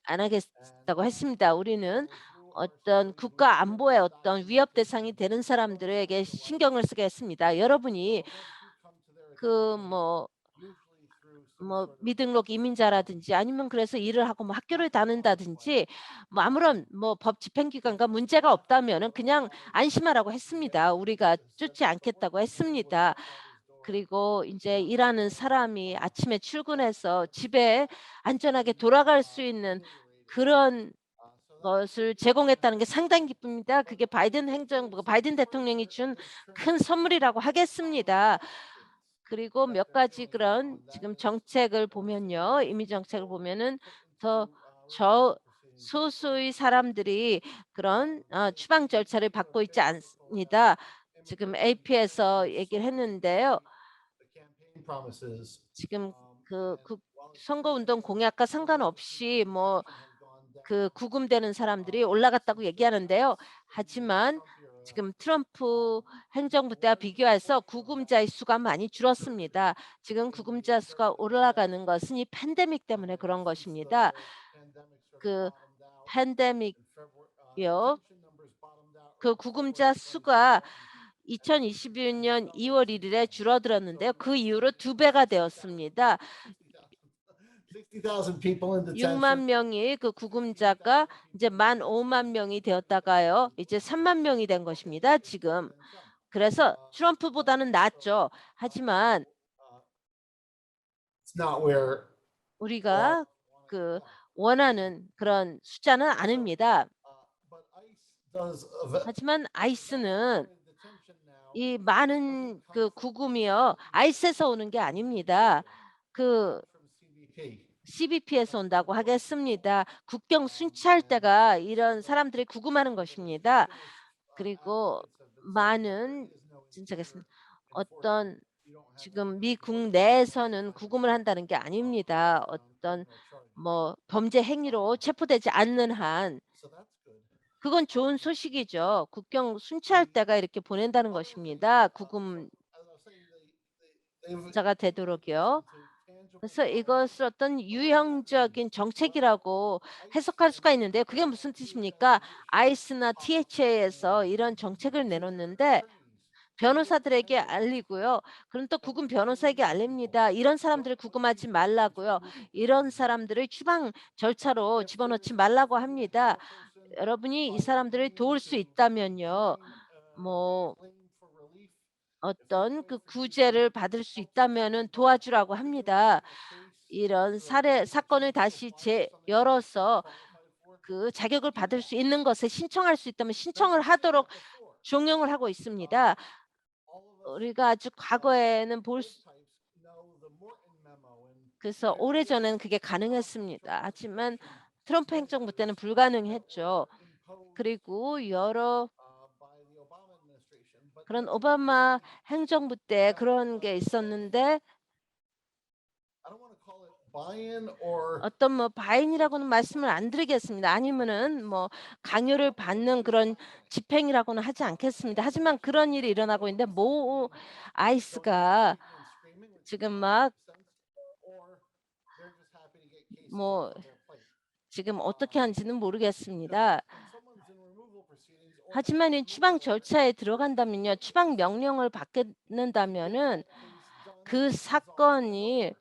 [SPEAKER 1] 안 하겠다고 했습니다. 우리는 어떤 국가 안보의 어떤 위협 대상이 되는 사람들에게 신경을 쓰게 했습니다. 여러분이 미등록 이민자라든지 아니면 그래서 일을 하고 뭐 학교를 다닌다든지 뭐 아무런 뭐 법 집행기관과 문제가 없다면은 그냥 안심하라고 했습니다. 우리가 쫓지 않겠다고 했습니다. 그리고 이제 일하는 사람이 아침에 출근해서 집에 안전하게 돌아갈 수 있는 그런 것을 제공했다는 게 상당히 기쁩니다. 그게 바이든 행정부가 바이든 대통령이 준 큰 선물이라고 하겠습니다. 그리고 몇 가지 그런 지금 정책을 보면요. 이민 정책을 보면은 더 소수의 사람들이 그런 추방 절차를 받고 있지 않습니다. 지금 AP에서 얘기를 했는데요.
[SPEAKER 4] the campaign promises.
[SPEAKER 1] 지금 그 선거운동 공약과 상관없이 뭐 구금되는 사람들이 올라갔다고 얘기하는데요. 하지만 지금 트럼프 행정부 때와 비교해서 구금자의 수가 많이 줄었습니다. 지금 구금자 수가 올라가는 것은 이 팬데믹 때문에 그런 것입니다. 그 팬데믹이요. 그 구금자 수가 2021년 2월 1일에 줄어들었는데요. 그 이후로 2배가 되었습니다.
[SPEAKER 4] 60,000 people in
[SPEAKER 1] 6만
[SPEAKER 4] detention.
[SPEAKER 1] 명이 그 구금자가 이제 15,000 명이 되었다가요. 이제 3만 명이 된 것입니다. 지금. 그래서 트럼프보다는 낫죠. 하지만
[SPEAKER 4] It's not where
[SPEAKER 1] 우리가 원하는 그런 숫자는 아닙니다.
[SPEAKER 4] but ICE does
[SPEAKER 1] 하지만 아이스는
[SPEAKER 4] detention now.
[SPEAKER 1] 이 많은 구금이요. 아이스에서 오는 게 아닙니다.
[SPEAKER 4] From CBP.
[SPEAKER 1] CBP에서 온다고 하겠습니다. 국경 순찰 때가 이런 사람들이 구금하는 것입니다. 그리고 많은 진짜 어떤 지금 미국 내에서는 구금을 한다는 게 아닙니다. 어떤 뭐 범죄 행위로 체포되지 않는 한
[SPEAKER 4] So that's good.
[SPEAKER 1] 그건 좋은 소식이죠. 국경 순찰 때가 이렇게 보낸다는 것입니다. 구금자가
[SPEAKER 4] As I was saying, they've
[SPEAKER 1] 되도록요.
[SPEAKER 4] to tangible
[SPEAKER 1] 그래서 이것을 어떤 유형적인 정책이라고 해석할 수가 있는데 그게 무슨 뜻입니까? 아이스나 THA에서 이런 정책을 내놓는데 변호사들에게 알리고요. 그럼 또 구금 변호사에게 알립니다. 이런 사람들을 구금하지 말라고요. 이런 사람들을 추방 절차로 집어넣지 말라고 합니다. 여러분이 이 사람들을 도울 수 있다면요. 뭐
[SPEAKER 4] claim for relief.
[SPEAKER 1] 어떤 그 구제를 받을 수 있다면은 도와주라고 합니다. 이런 사건을 다시 열어서 그 자격을 받을 수 있는 것에 신청할 수 있다면 신청을 하도록 종용을 하고 있습니다. 우리가 아주 과거에는 그래서 오래전에는 그게 가능했습니다. 하지만 트럼프 행정부 때는 불가능했죠. 그리고 여러 그런 오바마 행정부 때 그런 게 있었는데 어떤 뭐 바인이라고는 말씀을 안 드리겠습니다. 아니면은 뭐 강요를 받는 그런 집행이라고는 하지 않겠습니다. 하지만 그런 일이 일어나고 있는데 모 아이스가 지금 막 뭐 지금 어떻게 하는지는 모르겠습니다. 하지만 이 추방 절차에 들어간다면요, 추방 명령을 받는다면은 그 사건이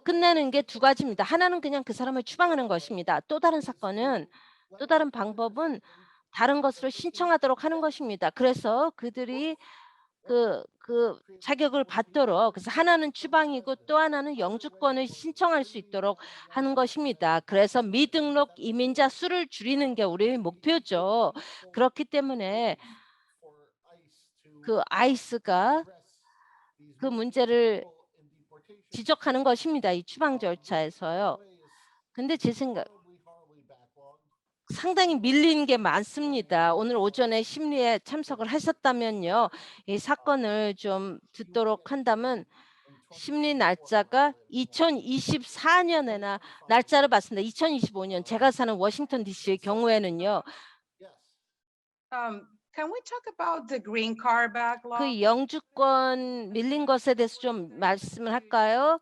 [SPEAKER 1] 끝내는 게 두 가지입니다. 하나는 그냥 그 사람을 추방하는 것입니다. 또 다른 사건은 또 다른 방법은 다른 것으로 신청하도록 하는 것입니다. 그래서 그들이 그 자격을 받도록 그래서 하나는 추방이고 또 하나는 영주권을 신청할 수 있도록 하는 것입니다. 그래서 미등록 이민자 수를 줄이는 게 우리의 목표죠. 그렇기 때문에 그 아이스가 그 문제를 지적하는 것입니다. 이 추방 절차에서요. 근데 제 생각 상당히 밀린 게 많습니다. 오늘 오전에 심리에 참석을 하셨다면요. 이 사건을 좀 듣도록 한다면 심리 날짜가 2024년에나 날짜를 봤습니다. 2025년 제가 사는 워싱턴 DC의 경우에는요.
[SPEAKER 2] Can we talk about the green card backlog?
[SPEAKER 1] 그 영주권 밀린 것에 대해서 좀 말씀을 할까요?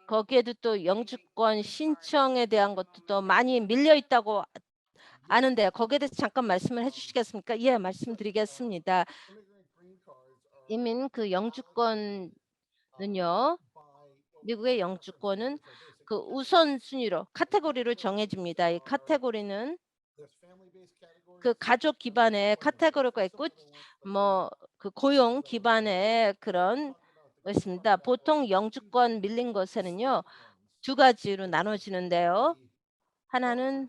[SPEAKER 1] 거기에도 또 영주권 신청에 대한 것도 또 많이 밀려 있다고 아는데요. 거기에 대해서 잠깐 말씀을 해주시겠습니까? 예, 말씀드리겠습니다. 이민 그 영주권은요, 미국의 영주권은 그 우선순위로 카테고리로 정해집니다. 이 카테고리는 그 가족 기반의 카테고리가 있고 뭐 그 고용 기반의 그런 있습니다. 보통 영주권 밀린 것에는요 두 가지로 나눠지는데요. 하나는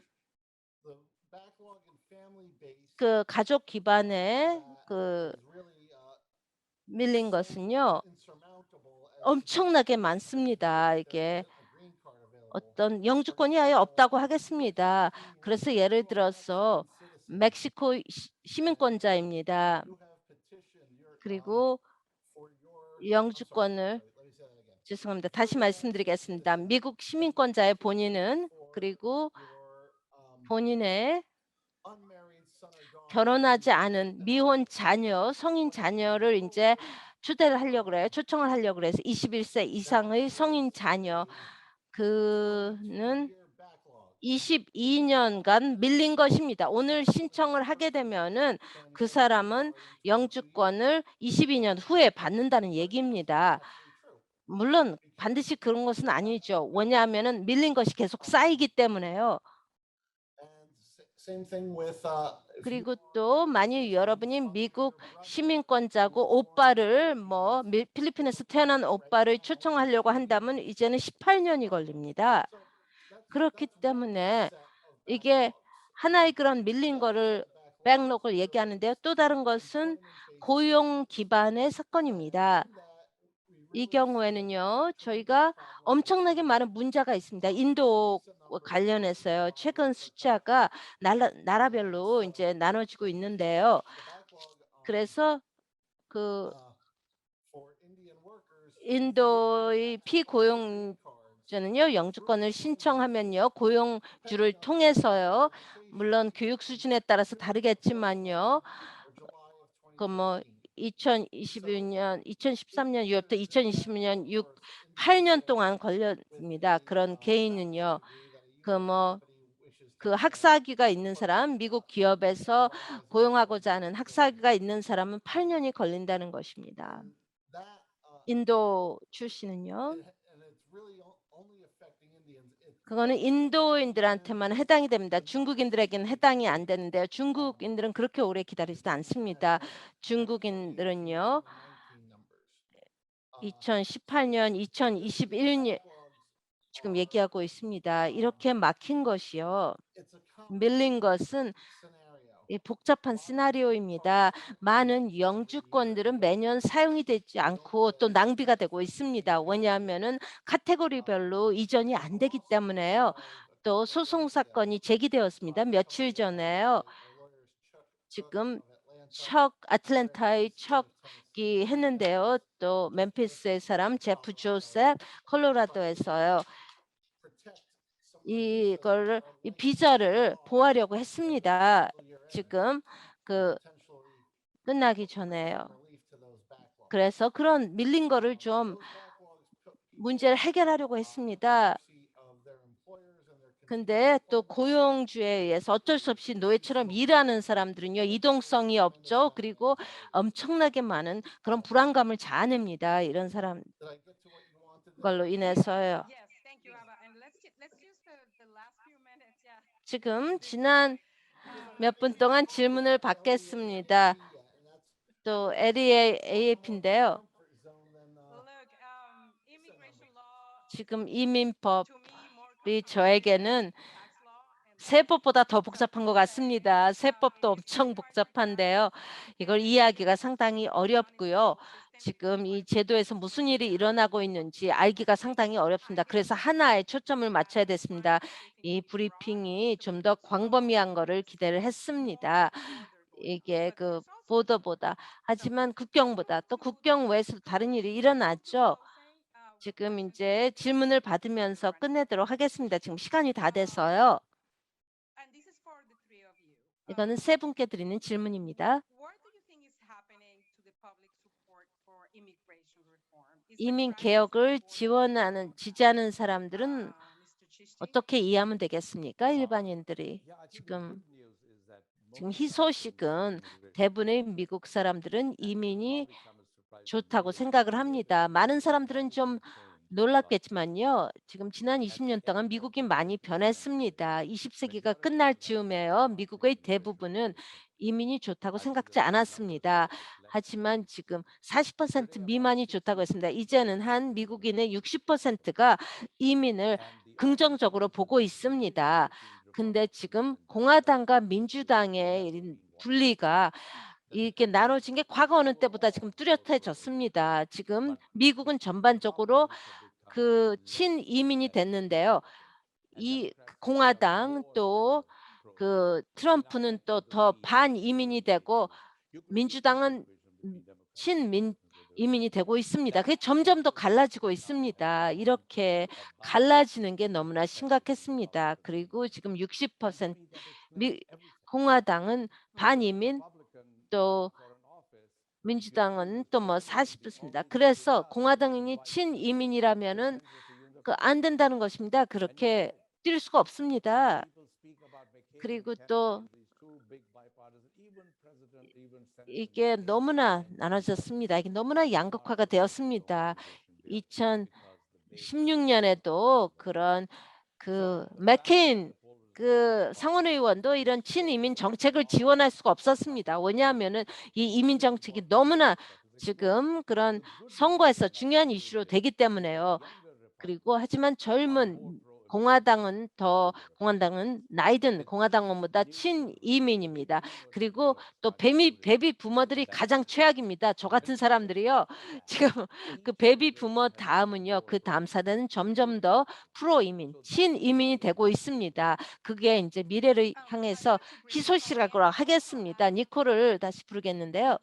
[SPEAKER 1] 그 가족 기반의 그 밀린 것은요 엄청나게 많습니다. 이게 어떤 영주권이 아예 없다고 하겠습니다. 그래서 예를 들어서 멕시코 시민권자입니다. 그리고 영주권을 죄송합니다. 다시 말씀드리겠습니다. 미국 시민권자의 본인은 그리고 본인의 결혼하지 않은 미혼 자녀, 성인 자녀를 이제 초대를 하려고 그래요. 초청을 하려고 그래서 21세 이상의 성인 자녀 그는 22년간 밀린 것입니다. 오늘 신청을 하게 되면은 그 사람은 영주권을 22년 후에 받는다는 얘기입니다. 물론 반드시 그런 것은 아니죠. 왜냐하면은 밀린 것이 계속 쌓이기 때문에요. 그리고 또 만일 여러분이 미국 시민권자고 오빠를 필리핀에서 태어난 오빠를 초청하려고 한다면 이제는 18년이 걸립니다. 그렇기 때문에 이게 하나의 그런 밀린 거를 백록을 얘기하는데요. 또 다른 것은 고용 기반의 사건입니다. 이 경우에는요. 저희가 엄청나게 많은 문제가 있습니다. 인도 관련해서요. 최근 숫자가 나라별로 이제 나눠지고 있는데요. 그래서 그 인도의 피고용자는요. 영주권을 신청하면요. 고용주를 통해서요. 물론 교육 수준에 따라서 다르겠지만요. 2021년, 2013년 6월부터 2020년 8년 동안 걸립니다. 그런 개인은요. 그 학사학위가 있는 사람, 미국 기업에서 고용하고자 하는 학사학위가 있는 사람은 8년이 걸린다는 것입니다. 인도 출신은요. 그거는 인도인들한테만 해당이 됩니다. 중국인들에게는 해당이 안 되는데요. 중국인들은 그렇게 오래 기다리지도 않습니다. 중국인들은요. 2018년, 2021년 지금 얘기하고 있습니다. 이렇게 막힌 것이요. 밀린 것은 이 복잡한 시나리오입니다. 많은 영주권들은 매년 사용이 되지 않고 또 낭비가 되고 있습니다. 왜냐하면은 카테고리별로 이전이 안 되기 때문에요. 또 소송 사건이 제기되었습니다. 며칠 전에요. 지금 아틀랜타의 척이 했는데요. 또 멤피스의 사람 제프 조셉 콜로라도에서요. 이거를 이 비자를 보호하려고 했습니다. 지금 그 끝나기 전에요. 그래서 그런 밀린 거를 좀 문제를 해결하려고 했습니다. 근데 또 고용주에 의해서 어쩔 수 없이 노예처럼 일하는 사람들은요, 이동성이 없죠. 그리고 엄청나게 많은 그런 불안감을 자아냅니다. 이런 사람 걸로 인해서요.
[SPEAKER 2] Yes, thank you, Ava. And let's use the last few minutes. Yeah.
[SPEAKER 1] 지금 지난 몇 분 동안 질문을 받겠습니다. 또 AAP인데요.
[SPEAKER 2] Look, immigration law
[SPEAKER 1] 지금 이민법
[SPEAKER 2] to me more
[SPEAKER 1] 이 저에게는
[SPEAKER 2] tax law and
[SPEAKER 1] 세법보다 더 복잡한 것 같습니다. 세법도 엄청 복잡한데요. 이걸 이해하기가 상당히 어렵고요. 지금 이 제도에서 무슨 일이 일어나고 있는지 알기가 상당히 어렵습니다. 그래서 하나에 초점을 맞춰야 됐습니다. 이 브리핑이 좀 더 광범위한 거를 기대를 했습니다. 이게 그 보더보다. 하지만 국경보다 또 국경 외에서 다른 일이 일어났죠. 지금 이제 질문을 받으면서 끝내도록 하겠습니다. 지금 시간이 다 돼서요.
[SPEAKER 2] and this is for the three of you.
[SPEAKER 1] 이거는 세 분께 드리는 질문입니다.
[SPEAKER 2] What do you think is happening to the public support for immigration reform? Is there
[SPEAKER 1] 이민
[SPEAKER 2] crisis
[SPEAKER 1] 개혁을
[SPEAKER 2] before
[SPEAKER 1] 지원하는 지지하는 사람들은
[SPEAKER 2] Mr. Chisti?
[SPEAKER 1] 어떻게 이해하면 되겠습니까? 일반인들이 지금 희소식은 대부분의 미국 사람들은 이민이 좋다고 생각을 합니다. 많은 사람들은 좀 놀랐겠지만요. 지금 지난 20년 동안 미국이 많이 변했습니다. 20세기가 끝날 즈음에요. 미국의 대부분은 이민이 좋다고 생각지 않았습니다. 하지만 지금 40% 미만이 좋다고 했습니다. 이제는 한 미국인의 60%가 이민을 긍정적으로 보고 있습니다. 근데 지금 공화당과 민주당의 분리가 이렇게 나눠진 게 과거 어느 때보다 지금 뚜렷해졌습니다. 지금 미국은 전반적으로 그 친이민이 됐는데요. 이 공화당 또 그 트럼프는 또 더 반이민이 되고 민주당은 친민 이민이 되고 있습니다. 그게 점점 더 갈라지고 있습니다. 이렇게 갈라지는 게 너무나 심각했습니다. 그리고 지금 60% 공화당은 반이민 또 민주당은 또 뭐 40%입니다. 그래서 공화당이 친이민이라면은 그 안 된다는 것입니다. 그렇게 뛸 수가 없습니다. 그리고 또 이게 너무나 나눠졌습니다. 이게 너무나 양극화가 되었습니다. 2016년에도 그런 그 맥케인 그 상원 의원도 이런 친이민 정책을 지원할 수가 없었습니다. 왜냐하면은 이 이민 정책이 너무나 지금 그런 선거에서 중요한 이슈로 되기 때문에요. 그리고 하지만 젊은 공화당은 나이 든 공화당원보다 친이민입니다. 그리고 또 베비 부모들이 가장 최악입니다. 저 같은 사람들이요. 지금 그 베비 부모 다음은요. 그 다음 세대는 점점 더 프로 이민, 친이민이 되고 있습니다. 그게 이제 미래를 향해서 희소식이라고 하겠습니다. 니콜을 다시 부르겠는데요.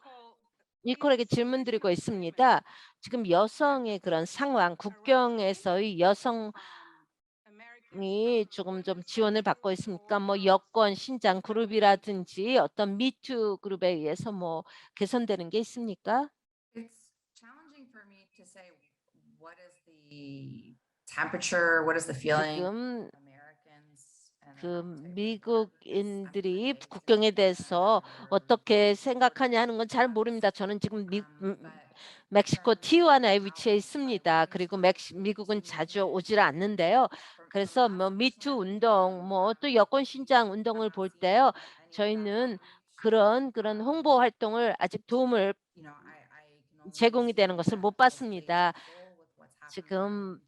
[SPEAKER 1] 니콜에게 질문 드리고 있습니다. 지금 여성의 그런 상황, 국경에서의 여성이 조금 좀 지원을 받고 있습니까? 뭐 여권 신장 그룹이라든지 어떤 미투 그룹에 의해서 뭐 개선되는 게 있습니까?
[SPEAKER 3] It's challenging for me to say what is the temperature, what is the feeling
[SPEAKER 1] 지금
[SPEAKER 3] of Americans and
[SPEAKER 1] 그
[SPEAKER 3] their appetite for
[SPEAKER 1] 미국인들이 국경에 대해서 어떻게 생각하냐 하는 건 잘 모릅니다. 저는 지금 멕시코 티juana에 위치해 있습니다. 그리고 미국은 자주 오질 않는데요. 그래서 뭐 미투 운동, 뭐 또 여권 신장 운동을 볼 때요, 저희는 그런 홍보 활동을 아직 도움을 제공이 되는 것을 못 봤습니다. 지금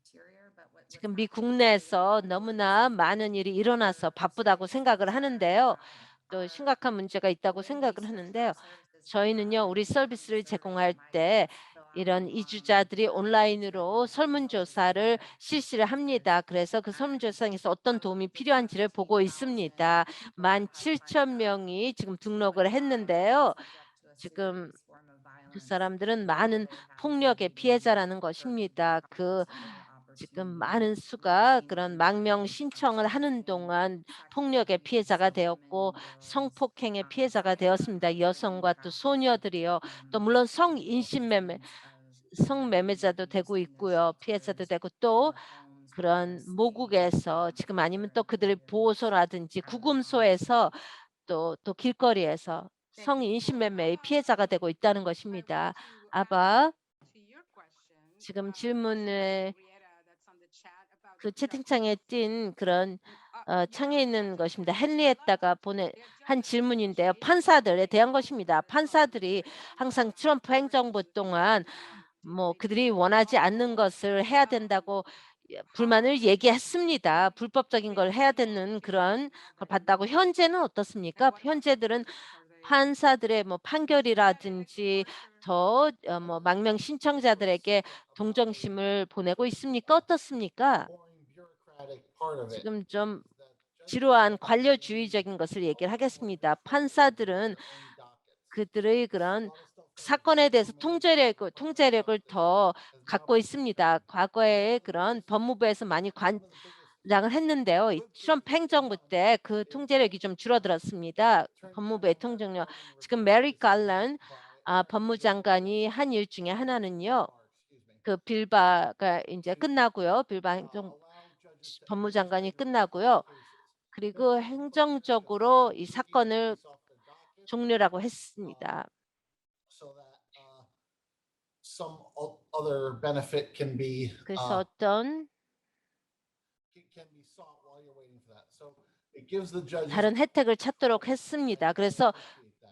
[SPEAKER 1] 미국 내에서 너무나 많은 일이 일어나서 바쁘다고 생각을 하는데요. 또 심각한 문제가 있다고 생각을 하는데요. 저희는요, 우리 서비스를 제공할 때 이런 이주자들이 온라인으로 설문조사를 실시를 합니다. 그래서 그 설문조사에서 어떤 도움이 필요한지를 보고 있습니다. 17,000명이 지금 등록을 했는데요. 지금 그 사람들은 많은 폭력의 피해자라는 것입니다. 지금 많은 수가 그런 망명 신청을 하는 동안 폭력의 피해자가 되었고 성폭행의 피해자가 되었습니다. 여성과 또 소녀들이요. 또 물론 성매매자도 되고 있고요. 피해자도 되고 또 그런 모국에서 지금 아니면 또 그들의 보호소라든지 구금소에서 또 길거리에서 성인신매매의 피해자가 되고 있다는 것입니다. 아바,
[SPEAKER 2] To your question,
[SPEAKER 1] 지금
[SPEAKER 2] from
[SPEAKER 1] 질문에
[SPEAKER 2] Henrietta that's on the chat about
[SPEAKER 1] 그
[SPEAKER 2] who got
[SPEAKER 1] 채팅창에 띈 그런
[SPEAKER 2] there
[SPEAKER 1] 창에
[SPEAKER 2] are
[SPEAKER 1] 있는
[SPEAKER 2] judges
[SPEAKER 1] 것입니다.
[SPEAKER 2] who are
[SPEAKER 1] 헨리에타가
[SPEAKER 2] elected. They are
[SPEAKER 1] 한
[SPEAKER 2] judges
[SPEAKER 1] 질문인데요.
[SPEAKER 2] negotiating
[SPEAKER 1] 판사들에 대한
[SPEAKER 2] with
[SPEAKER 1] 것입니다.
[SPEAKER 2] the
[SPEAKER 1] 판사들이 항상 트럼프 행정부 동안 뭐 그들이 원하지 않는 것을 해야 된다고 불만을 얘기했습니다. 불법적인 걸 해야 되는 그런 걸 봤다고. 현재는 어떻습니까? 현재들은 판사들의 뭐 판결이라든지 더 뭐 망명 신청자들에게 동정심을 보내고 있습니까? 어떻습니까?
[SPEAKER 4] boring bureaucratic part of it
[SPEAKER 1] 지금 좀
[SPEAKER 4] is that judges
[SPEAKER 1] 지루한 관료주의적인 것을 얘기를 하겠습니다. 판사들은
[SPEAKER 4] their own dockets.
[SPEAKER 1] 그들의 그런
[SPEAKER 4] A lot of stuff that
[SPEAKER 1] 사건에 대해서
[SPEAKER 4] government
[SPEAKER 1] 통제력을 더
[SPEAKER 4] has
[SPEAKER 1] 갖고
[SPEAKER 4] now
[SPEAKER 1] 있습니다. 과거에 그런 법무부에서 많이 관장을 했는데요. 이 트럼프 행정부 때 그 통제력이 좀 줄어들었습니다. 법무부의 통제력. 지금 메리 갈런 법무장관이 한 일 중에 하나는요. 그 빌바가 이제 끝나고요. 빌바 행정 법무장관이 끝나고요. 그리고 행정적으로 이 사건을 종료라고 했습니다.
[SPEAKER 4] so that some other benefit can be
[SPEAKER 1] 그래서 어떤
[SPEAKER 4] can be sought while you're waiting for that. So it gives the judges
[SPEAKER 1] 다른 혜택을 찾도록 했습니다. 그래서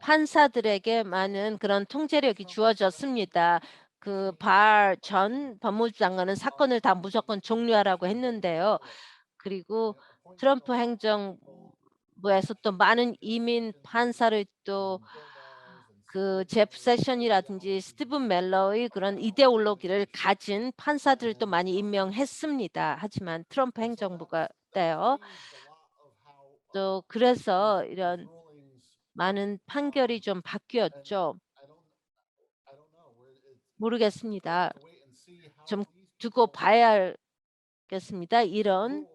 [SPEAKER 1] 판사들에게 많은 그런 통제력이 주어졌습니다. 그 발 전 법무장관은 사건을 다 무조건 종료하라고 했는데요. 그리고 트럼프 행정부에서 또 많은 이민 판사를 또 그 제프 세션이라든지 스티븐 멜러의 그런 이데올로기를 가진 판사들도 많이 임명했습니다. 하지만 트럼프 행정부가 때요. 또 그래서 이런 많은 판결이 좀 바뀌었죠. 모르겠습니다. 좀 두고 봐야 알겠습니다. 이런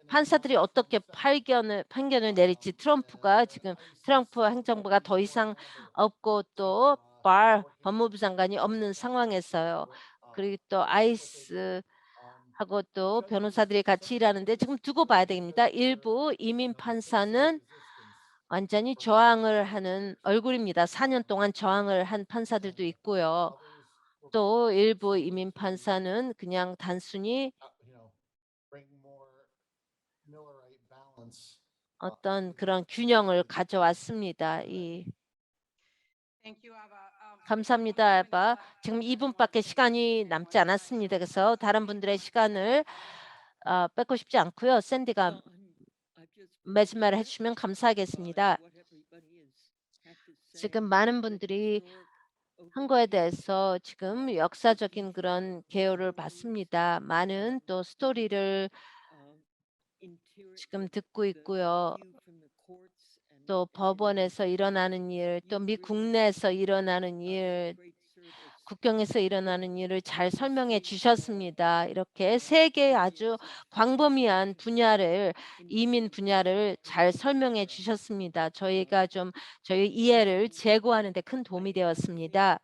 [SPEAKER 1] 판사들이 어떻게 판결을 내릴지. 지금 트럼프 행정부가 더 이상 없고 또 법무부 장관이 없는 상황에서요. 그리고 또 아이스하고 또 변호사들이 같이 일하는데 지금 두고 봐야 됩니다. 일부 이민 판사는 완전히 저항을 하는 얼굴입니다. 4년 동안 저항을 한 판사들도 있고요. 또 일부 이민 판사는 그냥 단순히
[SPEAKER 4] bring more Millerite balance.
[SPEAKER 1] 어떤 그런 균형을 가져왔습니다.
[SPEAKER 2] Thank you, Ava.
[SPEAKER 1] 감사합니다, 에바. 지금 2분밖에 시간이 남지 않았습니다. 그래서 다른 분들의 시간을 뺏고 싶지 않고요. 샌디가 마지막을 해주시면 감사하겠습니다. 지금 많은 분들이 한 거에 대해서 지금 역사적인 그런 개요를 봤습니다. 많은 또 스토리를 지금 듣고 있고요. 또 법원에서 일어나는 일, 또 미국 내에서 일어나는 일, 국경에서 일어나는 일을 잘 설명해 주셨습니다. 이렇게 세 개의 아주 광범위한 이민 분야를 잘 설명해 주셨습니다. 저희가 좀 저희 이해를 제고하는 데 큰 도움이 되었습니다.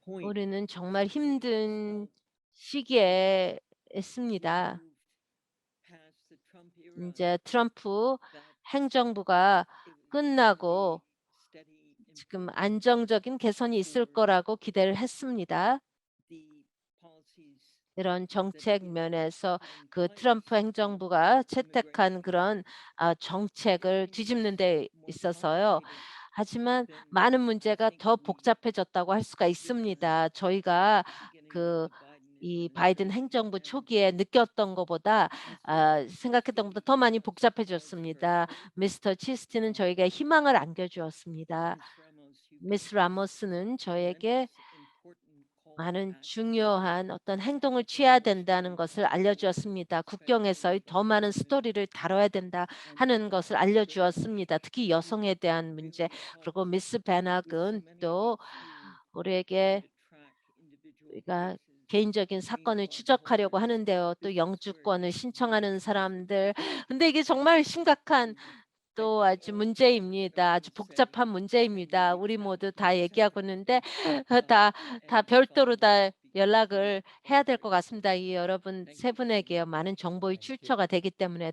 [SPEAKER 1] 우리는 정말 힘든 시기에 있습니다. 이제 트럼프 행정부가 끝나고 지금 안정적인 개선이 있을 거라고 기대를 했습니다. 이런 정책 면에서 그 트럼프 행정부가 채택한 그런 정책을 뒤집는 데 있어서요. 하지만 많은 문제가 더 복잡해졌다고 할 수가 있습니다. 저희가 이 바이든 행정부 초기에 느꼈던 것보다 생각했던 것보다 더 많이 복잡해졌습니다. 미스터 치스티는 저에게 희망을 안겨주었습니다. 미스 라모스는 저에게 많은 중요한 어떤 행동을 취해야 된다는 것을 알려주었습니다. 국경에서의 더 많은 스토리를 다뤄야 된다 하는 것을 알려주었습니다. 특히 여성에 대한 문제. 그리고 미스 베낙은 또 우리에게 우리가 개인적인 사건을 추적하려고 하는데요. 또 영주권을 신청하는 사람들. 근데 이게 정말 심각한 또 아주 문제입니다. 아주 복잡한 문제입니다. 우리 모두 다 얘기하고 있는데 다 별도로 다 연락을 해야 될 것 같습니다. 이 여러분 세 분에게요. 많은 정보의 출처가 되기 때문에